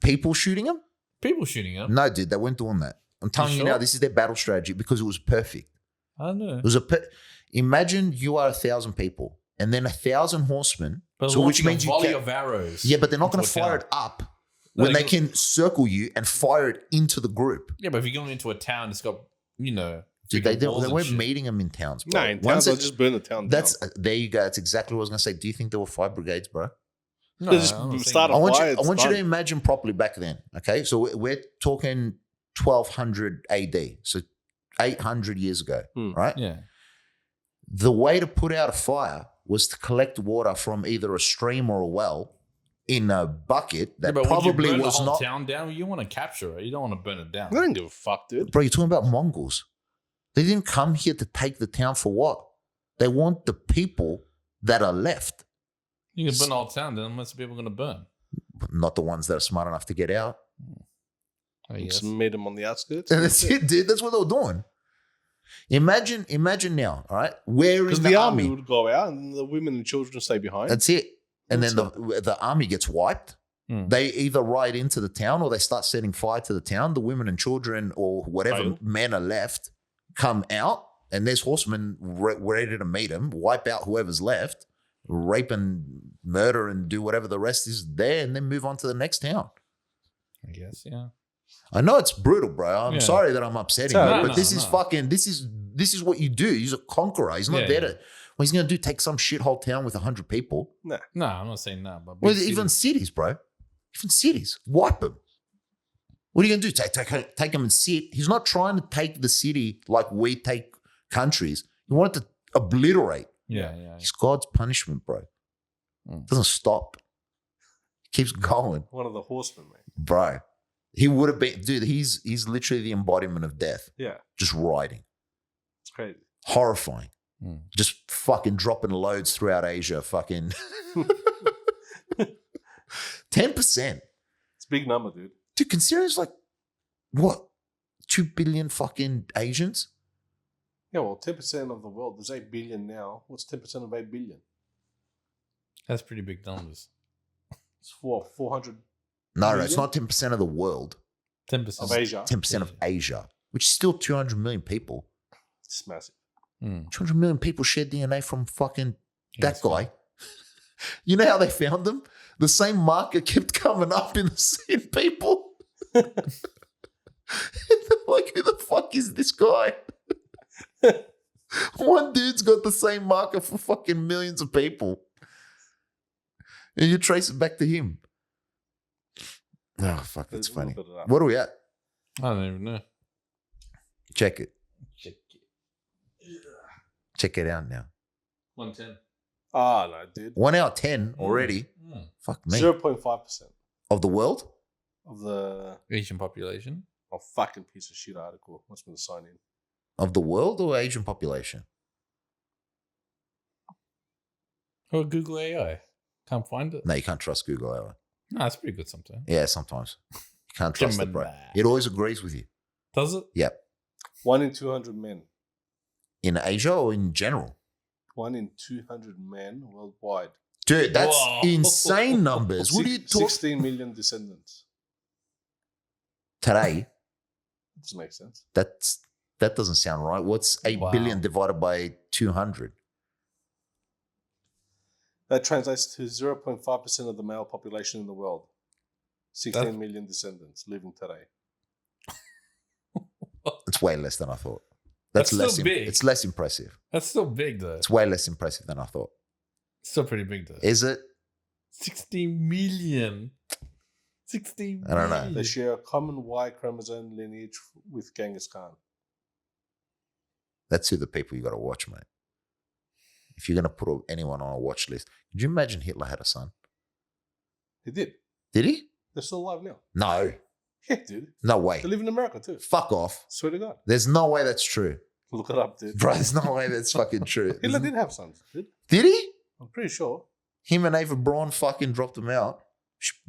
people shooting them? People shooting them. No, dude, they weren't doing that. I'm telling you sure? now, this is their battle strategy because it was perfect. I don't know. It was imagine you are 1,000 people and then 1,000 horsemen. But So which launching means a you volley can, of arrows. yeah, but they're not into going a to fire town. it up No, when they they can circle you and fire it into the group. Yeah, but if you're going into a town, it's got Dude, they freaking walls they and weren't shit. meeting them in towns, No, bro. in Once towns, they'll it- just burn the town that's down. there you go. That's exactly what I was going to say. Do you think there were fire brigades, bro? No, They just I'm not saying start that. I want fire, you. I it's want you to done. imagine properly back then. Okay, so we're talking 1200 AD, so 800 years ago, Hmm. right? Yeah. The way to put out a fire was to collect water from either a stream or a well in a bucket Yeah, that but would you probably burn was the whole not. town down. You want to capture it. You don't want to burn it down. I don't give a fuck, dude. Bro, you're talking about Mongols. They didn't come here to take the town for what? They want the people that are left, You can burn the whole town, then most people are going to burn. not the ones that are smart enough to get out. I guess. Just meet them on the outskirts. And that's it, dude. That's what they were doing. Imagine now, all right? Where is Because the army would go out and the women and children stay behind. That's it. And That's then the army gets wiped. Hmm. They either ride into the town or they start setting fire to the town. The women and children or whatever Fail. men are left come out, and there's horsemen ready to meet them, wipe out whoever's left, rape and murder and do whatever the rest is there, and then move on to the next town. I guess, yeah. I know it's brutal, bro. I'm Yeah. sorry that I'm upsetting No, you, no, but this no. is fucking. This is what you do. He's a conqueror. He's not Yeah, there yeah. to. What he's gonna do? Take some shithole town with 100 people? No, I'm not saying that. But Well, big even cities- cities, bro. Even cities. Wipe them. What are you going to do? Take them and sit? He's not trying to take the city like we take countries. He wanted to obliterate. Yeah. It's God's punishment, bro. Doesn't stop. Keeps going. One of the horsemen, mate. Bro. He would have been, dude, he's literally the embodiment of death. Yeah, Just riding. it's crazy. Horrifying. Just fucking dropping loads throughout Asia. Fucking 10%. It's a big number, dude. Dude, consider it's like, what? 2 billion fucking Asians? Yeah, well, 10% of the world. There's 8 billion now. What's 10% of 8 billion? That's pretty big numbers. It's 400 No, million? it's not 10% of the world. 10%. of Asia. 10% of Asia, which is still 200 million people. It's massive. 200 million people share DNA from fucking that Yes. guy. You know how they found them? The same marker kept coming up in the same people. Like, who the fuck is this guy? One dude's got the same marker for fucking millions of people. And you trace it back to him. Oh, fuck, that's There's a little funny. bit of that. What are we at? I don't even know. Check it. Check it out now. 110. Ah, no, dude. 1 hour 10 already. Fuck me. 0.5% Of the world? of the Asian population. fucking piece of shit article. What's been sign in? Of the world or Asian population? Or Google AI. Can't find it. No, you can't trust Google ever. No, it's pretty good sometimes. Yeah, sometimes. You can't trust it, bro. Gemini. It always agrees with you. Does it? Yep. 1 in 200 men. In Asia or in general? 1 in 200 men worldwide. Dude, that's Whoa. insane numbers. What are you talking 16 million descendants. today? Doesn't make sense. That doesn't sound right. What's 8 billion Wow. divided by 200? That translates to 0.5% of the male population in the world. 16 That's- million descendants living today. It's way less than I thought. That's That's still less. big. It's less impressive. That's still big though. It's way less impressive than I thought. Still pretty big though. Is it? 16 million. 16 I don't know. million. They share a common Y chromosome lineage with Genghis Khan. That's who the people you got to watch, mate. If you're going to put anyone on a watch list, could you imagine Hitler had a son? He did. Did he? They're still alive now. No. Yeah, dude. No way. They live in America too. Fuck off. Swear to God. There's no way that's true. Look it up, dude. Bro, there's no way that's fucking true. Hitler did have sons, dude. Did he? I'm pretty sure. Him and Ava Braun fucking dropped him out.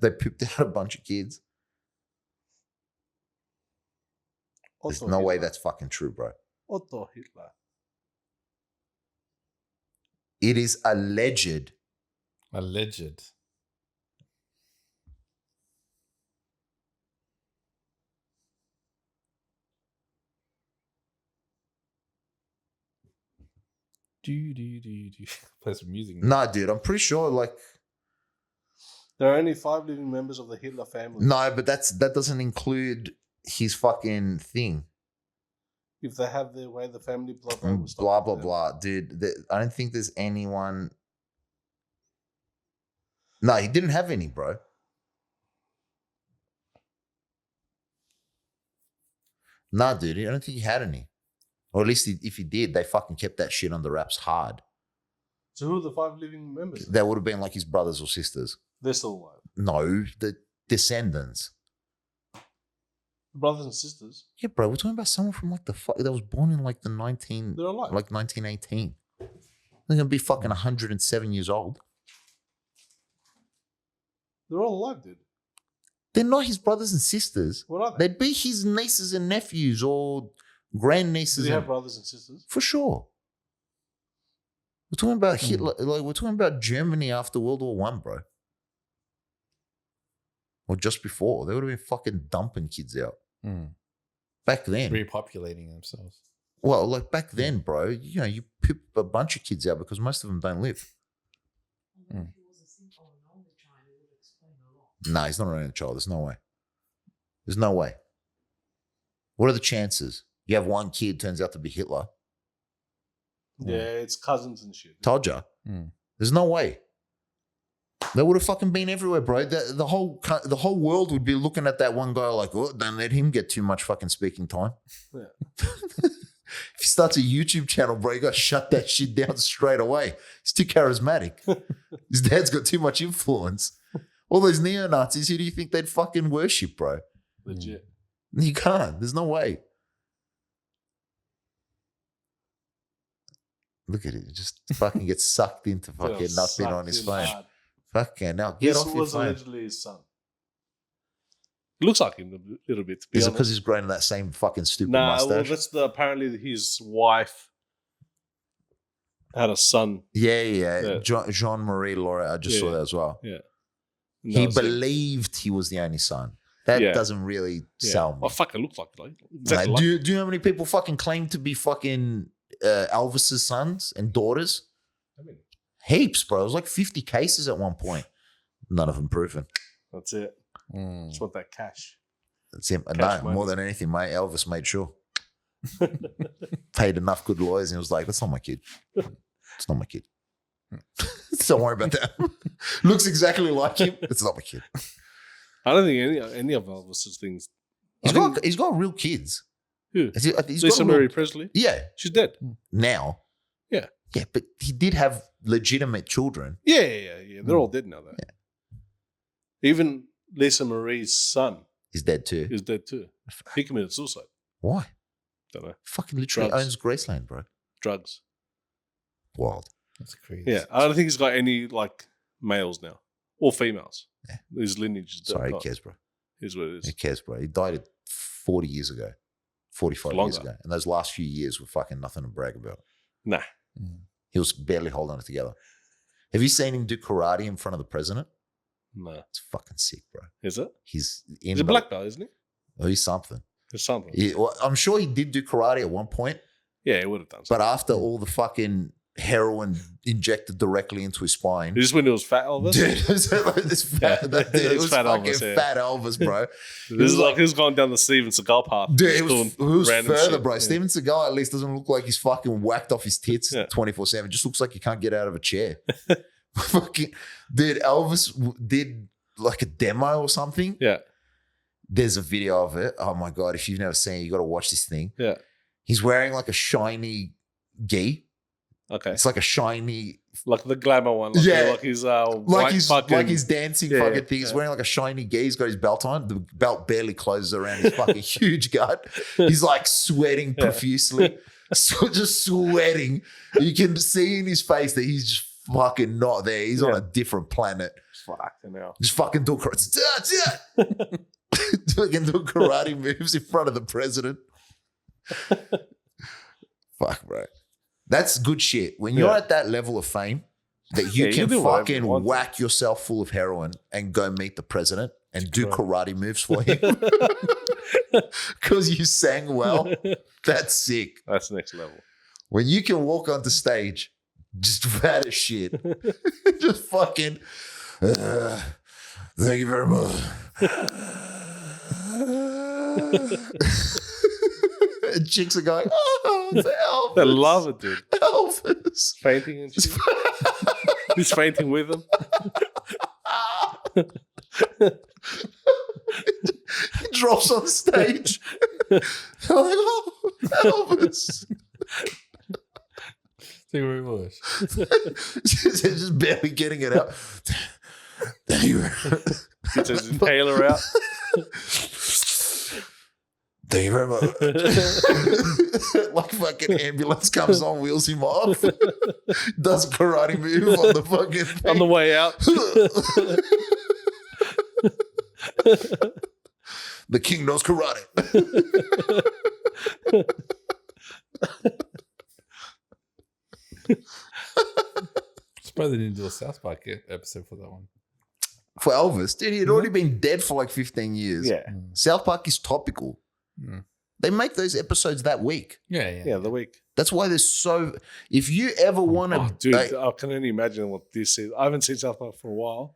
They pooped out a bunch of kids. There's Otto no way Hitler. that's fucking true, bro. Otto Hitler. It is alleged. Alleged. Do. Play some music. now. Nah, dude, I'm pretty sure, like, There are only 5 living members of the Hitler family. no, but that doesn't include his fucking thing. If they have their way, the family bloodline will stop Blah, with blah, them. blah. Dude, I don't think there's anyone. No, he didn't have any, bro. Nah, dude, I don't think he had any. Or at least if he did, they fucking kept that shit on the wraps hard. So who are the 5 living members? That would have been like his brothers or sisters. They're still alive. No, the descendants. Brothers and sisters, Yeah, bro, we're talking about someone from like that was born in like the they're alive. 1918. They're gonna be fucking 107 years old. They're all alive, dude. They're not his brothers and sisters. What are they? They'd be his nieces and nephews or Do grandnieces. they have and- brothers and sisters? For sure. We're talking about Hmm. Hitler. Like we're talking about Germany after World War One, bro. Or just before. They would have been fucking dumping kids out back then. Repopulating themselves. Well, like back then, bro, you know, you poop a bunch of kids out because most of them don't live. Although if he was a simple and only child, it would explain a lot. Nah, he's not an only child. There's no way. There's no way. What are the chances? You have one kid, turns out to be Hitler. Yeah, it's cousins and shit. Told ya. There's no way. They would have fucking been everywhere, bro. The whole world would be looking at that one guy like, oh, don't let him get too much fucking speaking time. Yeah. If he starts a YouTube channel, bro, you got to shut that shit down straight away. He's too charismatic. His dad's got too much influence. All those neo-Nazis, who do you think they'd fucking worship, bro? Legit. You can't. There's no way. Look at it. Just fucking gets sucked into fucking nothing on his phone. Fucking now, get This off your was phone. allegedly his son. Looks like him a little bit, to be Is it honest. because he's growing that same fucking stupid Nah, well, mustache? that's apparently his wife had a son. Yeah. Jean-Marie Laurent, I just saw Yeah. that as well. Yeah. He believed he was the only son. That Yeah. doesn't really sell me. Oh, fuck, it looks like Like, exactly like. do you know how many people fucking claim to be fucking Elvis's sons and daughters? I mean, Heaps, bro. It was like 50 cases at one point. None of them proven. that's it. Just want that cash. That's him. Cash No, more money. than anything, mate. Elvis made sure. Paid enough good lawyers, and he was like, "That's not my kid. It's not my kid. Don't worry about that. Looks exactly like him. It's not my kid. I don't think any of Elvis's things. He's got real kids. Who? He's got Lisa a Marie real, Presley. yeah, She's dead. now. Yeah. Yeah, but he did have legitimate children. Yeah. They're all dead now, though. Yeah. Even Lisa Marie's son He's dead too. is dead too. He committed suicide. Why? Don't know. Fucking literally Drugs. owns Graceland, bro. Drugs. Wild. That's crazy. Yeah, I don't think he's got any like males now or females. Yeah. His lineage is Sorry, who gone. cares, bro? Is what it Who is. cares, bro? He died 40 years ago, 45 years Longer. ago. And those last few years were fucking nothing to brag about. Nah. He was barely holding it together. Have you seen him do karate in front of the president? No. It's fucking sick, bro. Is it? He's in He's a black belt, isn't he? Oh, he's something. There's something. Well, I'm sure he did do karate at one point, Yeah, he would have done but something. after all the fucking heroin injected directly into his spine. Is this when it was fat Elvis? Dude, it was fat, it was Fat fucking Elvis, yeah. fat Elvis, bro. This is like he was going down the Steven Seagal path. Dude, Just it was doing random further, shit. bro. Yeah. Steven Seagal at least doesn't look like he's fucking whacked off his tits Yeah. 24/7. Just looks like he can't get out of a chair. Fucking, dude, Elvis did like a demo or something. Yeah. There's a video of it. Oh my god! If you've never seen it, you got to watch this thing. Yeah. He's wearing like a shiny gi. Okay. It's like a shiny, Like the glamour one. Like Yeah. Like his white fucking. like his dancing Yeah, fucking thing. He's yeah. wearing like a shiny gi. He's got his belt on. The belt barely closes around his fucking huge gut. He's like sweating Yeah. profusely, just sweating. You can see in his face that he's just fucking not there. He's on Yeah. a different planet. Fucking hell. Just fucking doing karate. Fucking doing karate moves in front of the president. Fuck, bro. That's good shit. When you're Yeah. at that level of fame, that you Yeah, you can do whatever fucking you want to. whack yourself full of heroin and go meet the president and do Correct. karate moves for him because you sang well. That's sick. That's next level. When you can walk onto stage, just fat as shit, just fucking. Thank you very much. And chicks are going, oh, it's Elvis. I love it, dude. Elvis. Fainting and shit. He's fainting with them. He drops on stage. I'm like, oh, Elvis. Thank you very much. Just barely getting it out. Thank you. Gets his inhaler out. Thank you very much. Like fucking ambulance comes on, wheels him off. Does a karate move on the fucking thing. On the way out. The king knows karate. Surprised they didn't do a South Park episode for that one. For Elvis, dude, he had already been dead for like 15 years. Yeah. South Park is topical. Mm. They make those episodes that week. Yeah. Yeah, the week. That's why there's so. If you ever want to, Oh, dude, I can only imagine what this is. I haven't seen South Park for a while.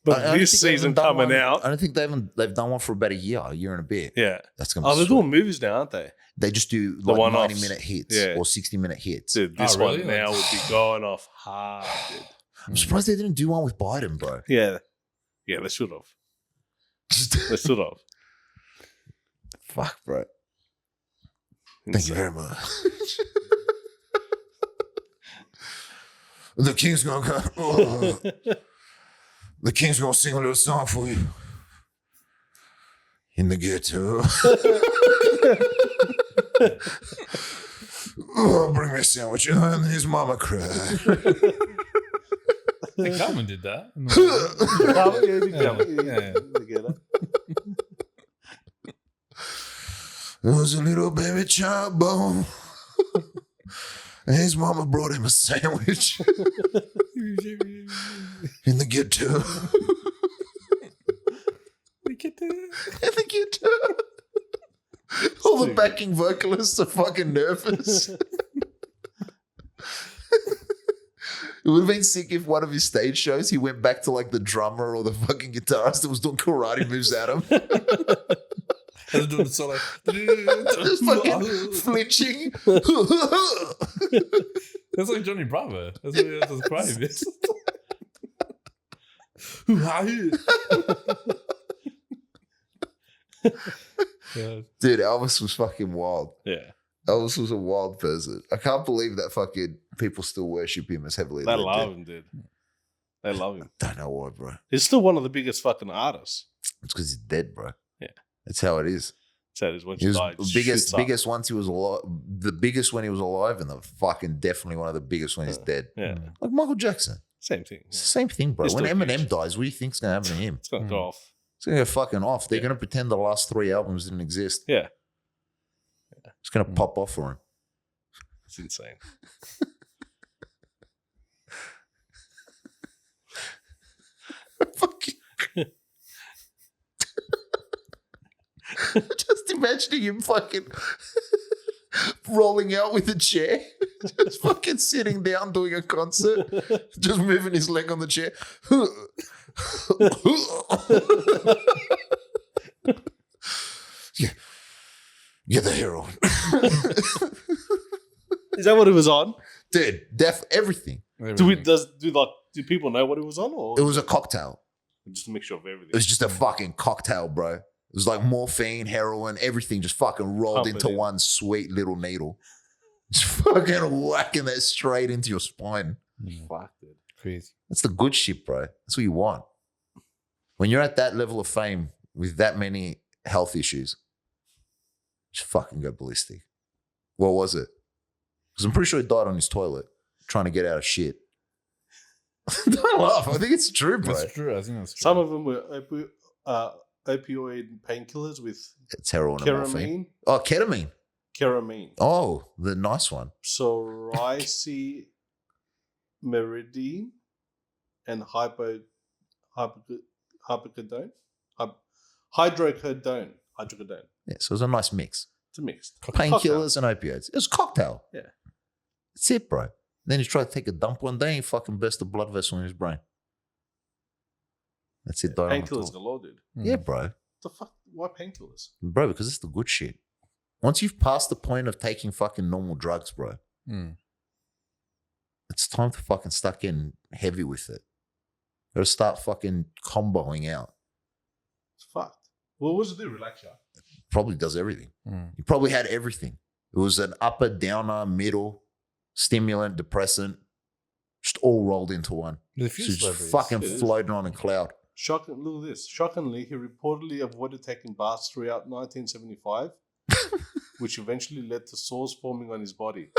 But I don't this think they season haven't done coming one- out. I don't think they've done one for about a year and a bit. Yeah. That's gonna. Be Oh, they're sweet. doing movies now, aren't they? They just do The like one-offs. 90-minute hits Yeah. or 60-minute hits. Dude, this Oh, really? one now would be going off hard, dude. I'm surprised they didn't do one with Biden, bro. Yeah. Yeah, they should have. They should have. Fuck, bro. Thank you very much. The king's gonna come. Oh. The king's gonna sing a little song for you. In the ghetto. Oh, bring me a sandwich. And his mama cried. Hey, Carmen did that. There was a little baby child born. And his mama brought him a sandwich. In the ghetto. In the ghetto. All the backing vocalists are fucking nervous. It would have been sick if one of his stage shows he went back to like the drummer or the fucking guitarist that was doing karate moves at him. And doing the solo. Just fucking flinching. That's like Johnny Bravo. That's what he has to cry bit. Yeah. Dude, Elvis was fucking wild. Yeah. Elvis was a wild person. I can't believe that fucking people still worship him as heavily as They they love do. him, dude. They love him. Don't know why, bro. He's still one of the biggest fucking artists. It's because he's dead, bro. Yeah. That's how it is. So it is when He she was died. biggest once he was alive. The biggest when he was alive, and the fucking definitely one of the biggest when he's dead. Yeah. Like Michael Jackson. Same thing. It's the same thing, bro. He's When still Eminem huge. dies, what do you think's gonna happen to him? It's gonna go off. It's gonna go fucking off. They're Yeah. gonna pretend the last 3 albums didn't exist. Yeah. It's gonna pop off for him. It's insane. Fucking. Just imagining him fucking rolling out with a chair, just fucking sitting down doing a concert, just moving his leg on the chair. Yeah. Get the heroin. Is that what it was on? Dude, everything. Do people know what it was on, or It was a cocktail. just a mixture of everything? It was just a fucking cocktail, bro. It was like morphine, heroin, everything just fucking rolled Pump it into in. one sweet little needle. Just fucking whacking that straight into your spine. Fuck, dude. Crazy. That's the good shit, bro. That's what you want. When you're at that level of fame with that many health issues, just fucking go ballistic. What was it? Because I'm pretty sure he died on his toilet trying to get out of shit. Don't laugh. I think it's true, bro. That's true. I think that's true. Some of them were opioid painkillers with It's heroin and morphine. ketamine. Oh, ketamine. Ketamine. Oh, the nice one. Psoriasis, meridine, and hypocodone. Hydrocodone. Yeah, so it was a nice mix. It's a mix. Painkillers and opioids. It was a cocktail. Yeah. That's it, bro. Then he tried to take a dump one day and fucking burst a blood vessel in his brain. That's it. Died on the Painkillers toilet. galore, dude. Yeah, bro. The fuck? Why painkillers? Bro, because it's the good shit. Once you've passed the point of taking fucking normal drugs, bro, it's time to fucking start getting heavy with it. Got to start fucking comboing out. It's fucked. Well, what does it do? Relax you. Probably does everything. He probably had everything. It was an upper, downer, middle, stimulant, depressant, just all rolled into one. The So few just celebrities. fucking It is. floating on a cloud. Shocking, look at this. Shockingly, he reportedly avoided taking baths throughout 1975, which eventually led to sores forming on his body.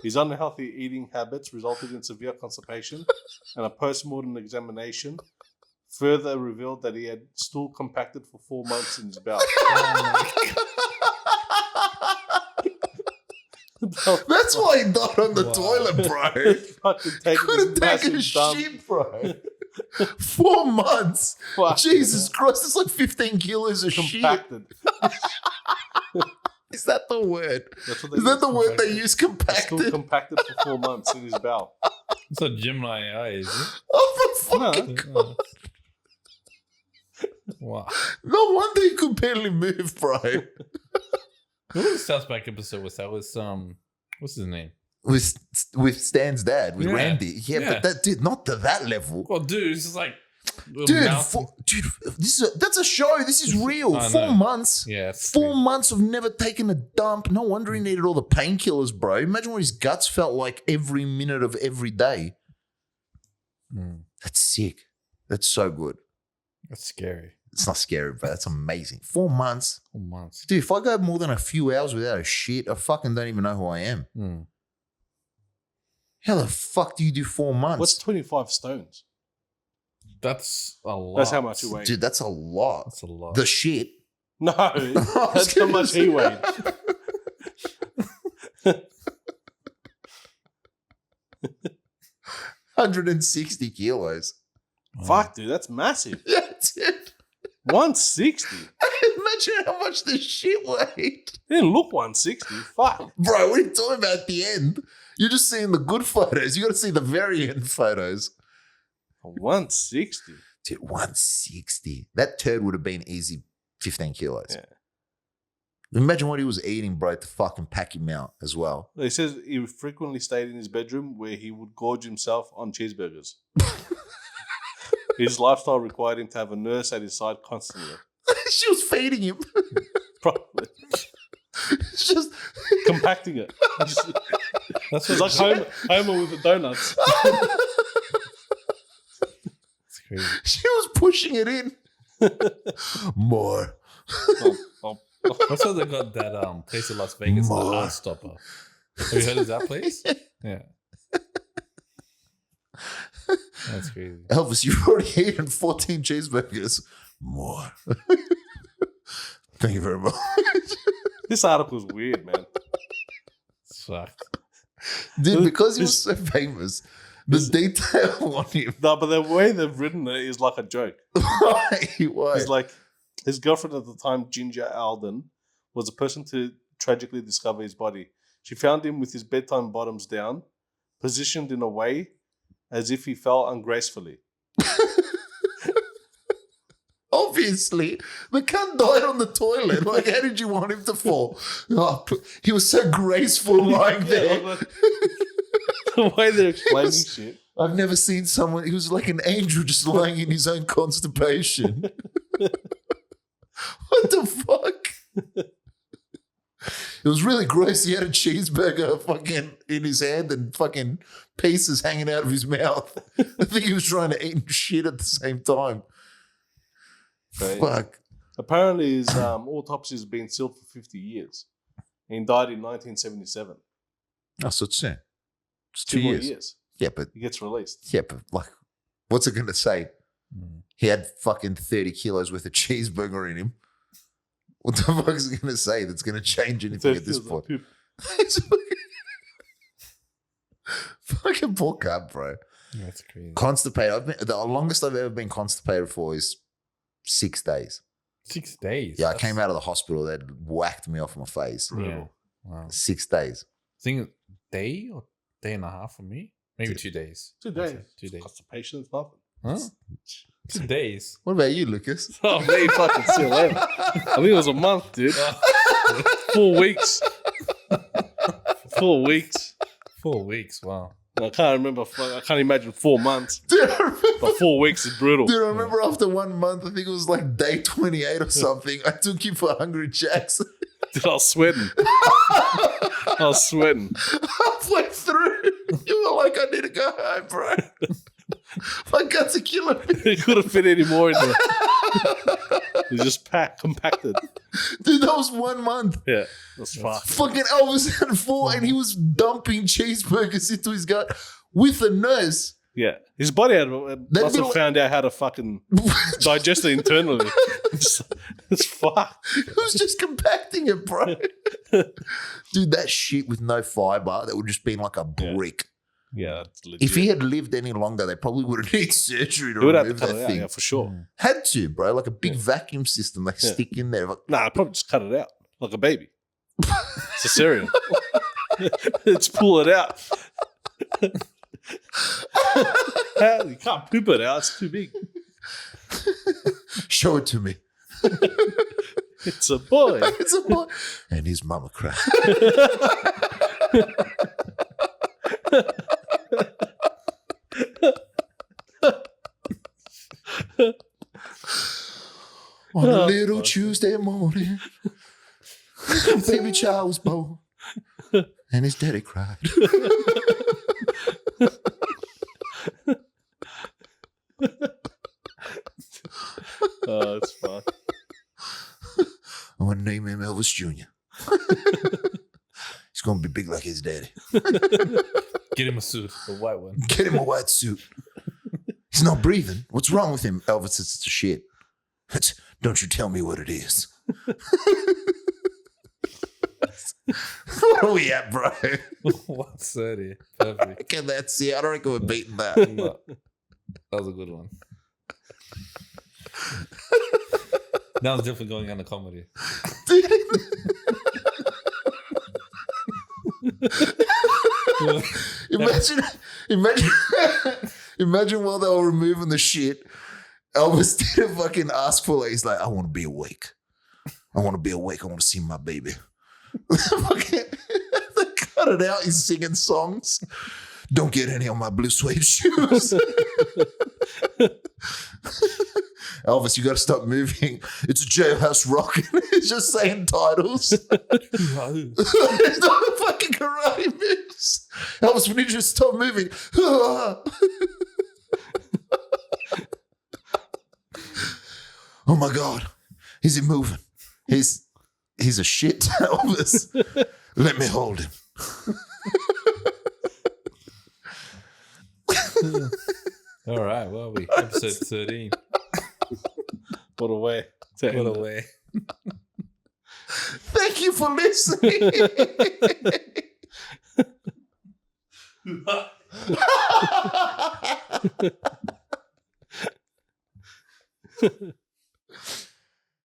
His unhealthy eating habits resulted in severe constipation, and a post-mortem examination further revealed that he had stool compacted for 4 months in his bowel. That's why he died on the Wow. toilet, bro. Fucking taking Couldn't this take a massive dump. shit, bro. 4 months. Fuck. Jesus Christ, that's like 15 kilos of shit. Compacted. Is that the word? That's what they Is that use, the word they compacted. use? Stool Compacted? compacted for 4 months in his bowel. It's a Gemini AI, is it? Oh, for fucking Oh. Wow. no wonder he could barely move, bro. What was the South Park episode? That was what's his name? With Stan's dad, with Yeah. Randy. Yeah, Yeah. but that dude, not to that level. Well, dude, it's just like Dude, Mountain- that's a show. This is real. I 4 know. months. Yeah, it's 4 crazy. months of never taking a dump. No wonder he needed all the painkillers, bro. Imagine what his guts felt like every minute of every day. That's sick. That's so good. That's scary. It's not scary, but that's amazing. 4 months. 4 months. Dude, if I go more than a few hours without a shit, I fucking don't even know who I am. How the fuck do you do 4 months? What's 25 stones? That's a lot. That's how much he weighed. Dude, that's a lot. That's a lot. The shit. No, that's how much he weighed. 160 kilos. Fuck, dude, that's massive. Yeah, dude. 160. Imagine how much this shit weighed. It didn't look 160. Fuck. Bro, what are you talking about at the end? You're just seeing the good photos. You got to see the very end photos. 160. Dude, 160. That turd would have been easy 15 kilos. Yeah. Imagine what he was eating, bro, to fucking pack him out as well. He says he frequently stayed in his bedroom where he would gorge himself on cheeseburgers. His lifestyle required him to have a nurse at his side constantly. She was feeding him. Probably. It's just Compacting it. That's It's like Homer with the donuts. It's crazy. she was pushing it in. More. That's why they got that place in Las Vegas, the More. Heart Stopper. Have you heard of that place? Yeah. That's crazy. Elvis, you've already eaten 14 cheeseburgers. More. Thank you very much. This article's weird, man. Sucked. Dude, because he was so famous, the detail on him. No, but the way they've written it is like a joke. Why? He's like, his girlfriend at the time, Ginger Alden, was the person to tragically discover his body. She found him with his bedtime bottoms down, positioned in a way as if he fell ungracefully. Obviously, the cunt died on the toilet. Like, how did you want him to fall? Oh, he was so graceful lying there. The way they're explaining shit. I've never seen someone, he was like an angel just lying in his own constipation. What the fuck? It was really gross. He had a cheeseburger fucking in his hand and fucking pieces hanging out of his mouth. I think he was trying to eat shit at the same time. Right. Fuck. Apparently, his autopsy has been sealed for 50 years. And he died in 1977. That's what's it. It's 2 2 more years. years. Yeah, but He gets released. like, what's it going to say? He had fucking 30 kilos worth of cheeseburger in him. What the fuck is it going to say that's going to change anything at this Feels like point? poop. Fucking poor cunt, bro. That's crazy. Constipated. The longest I've ever been constipated for is 6 days. 6 days. Yeah, I came out of the hospital. They'd whacked me off my face. Yeah. Wow. 6 days. I think day or day and a half for me. Maybe 2 days. 2 days. 2 days. Constipation is nothing. Huh? 2 days. What about you, Lucas? Oh, me fucking still have. I think it was a month, dude. 4 weeks. 4 weeks. 4 weeks. Wow. I can't remember. I can't imagine 4 months. Dude, I remember, But 4 weeks is brutal. dude, I remember after 1 month, I think it was like day 28 or something, I took you for Hungry Jack's. Dude, I was sweating. I was sweating. Halfway through, you were like, I need to go home, bro. My guts are killing me. It couldn't fit any more in there. It was just compacted. Dude, that was 1 month. Yeah, that's fucked. Fucking Elvis had 4 and he was dumping cheeseburgers into his gut with a nurse. Yeah, his body had That'd must be have like- found out how to fucking digest it internally. It's fucked. Who's just compacting it, bro? Dude, that shit with no fiber, that would just been like a brick. Yeah, that's legit. If he had lived any longer, they probably would have needed surgery to he would have to remove cut that it out, thing. yeah, for sure. Had to, bro. Like a big vacuum system they stick in there. Like, Nah, I'd probably just cut it out like a baby. Cesarean. Let's pull it out. You can't poop it out. It's too big. show it to me. It's a boy. It's a boy. And his mama cried. On a Oh, little fuck. Tuesday morning, baby child was born, and his daddy cried. Oh, it's fun. I'm gonna name him Elvis Jr. He's gonna be big like his daddy. Get him a suit, a white one. Get him a white suit. He's not breathing. What's wrong with him? Elvis, it's a shit. Don't you tell me what it is. What are we at, bro? 130. Perfect. Okay, that's it. I don't reckon we're beating that. No, that was a good one. Now it's definitely going on the comedy. Imagine while they were removing the shit, Elvis didn't fucking ask for it. He's like, I want to be awake. I want to be awake. I want to see my baby. Fucking they cut it out. He's singing songs. Don't get any on my blue suede shoes. Elvis, you got to stop moving. It's a jailhouse rock. He's just saying titles. It's not fucking karate moves. Elvis, we need you to stop moving. Oh my God. Is he moving? He's a shit, Elvis. Let me hold him. All right, well, we episode 13. What a way. to What end a it. way. Thank you for listening.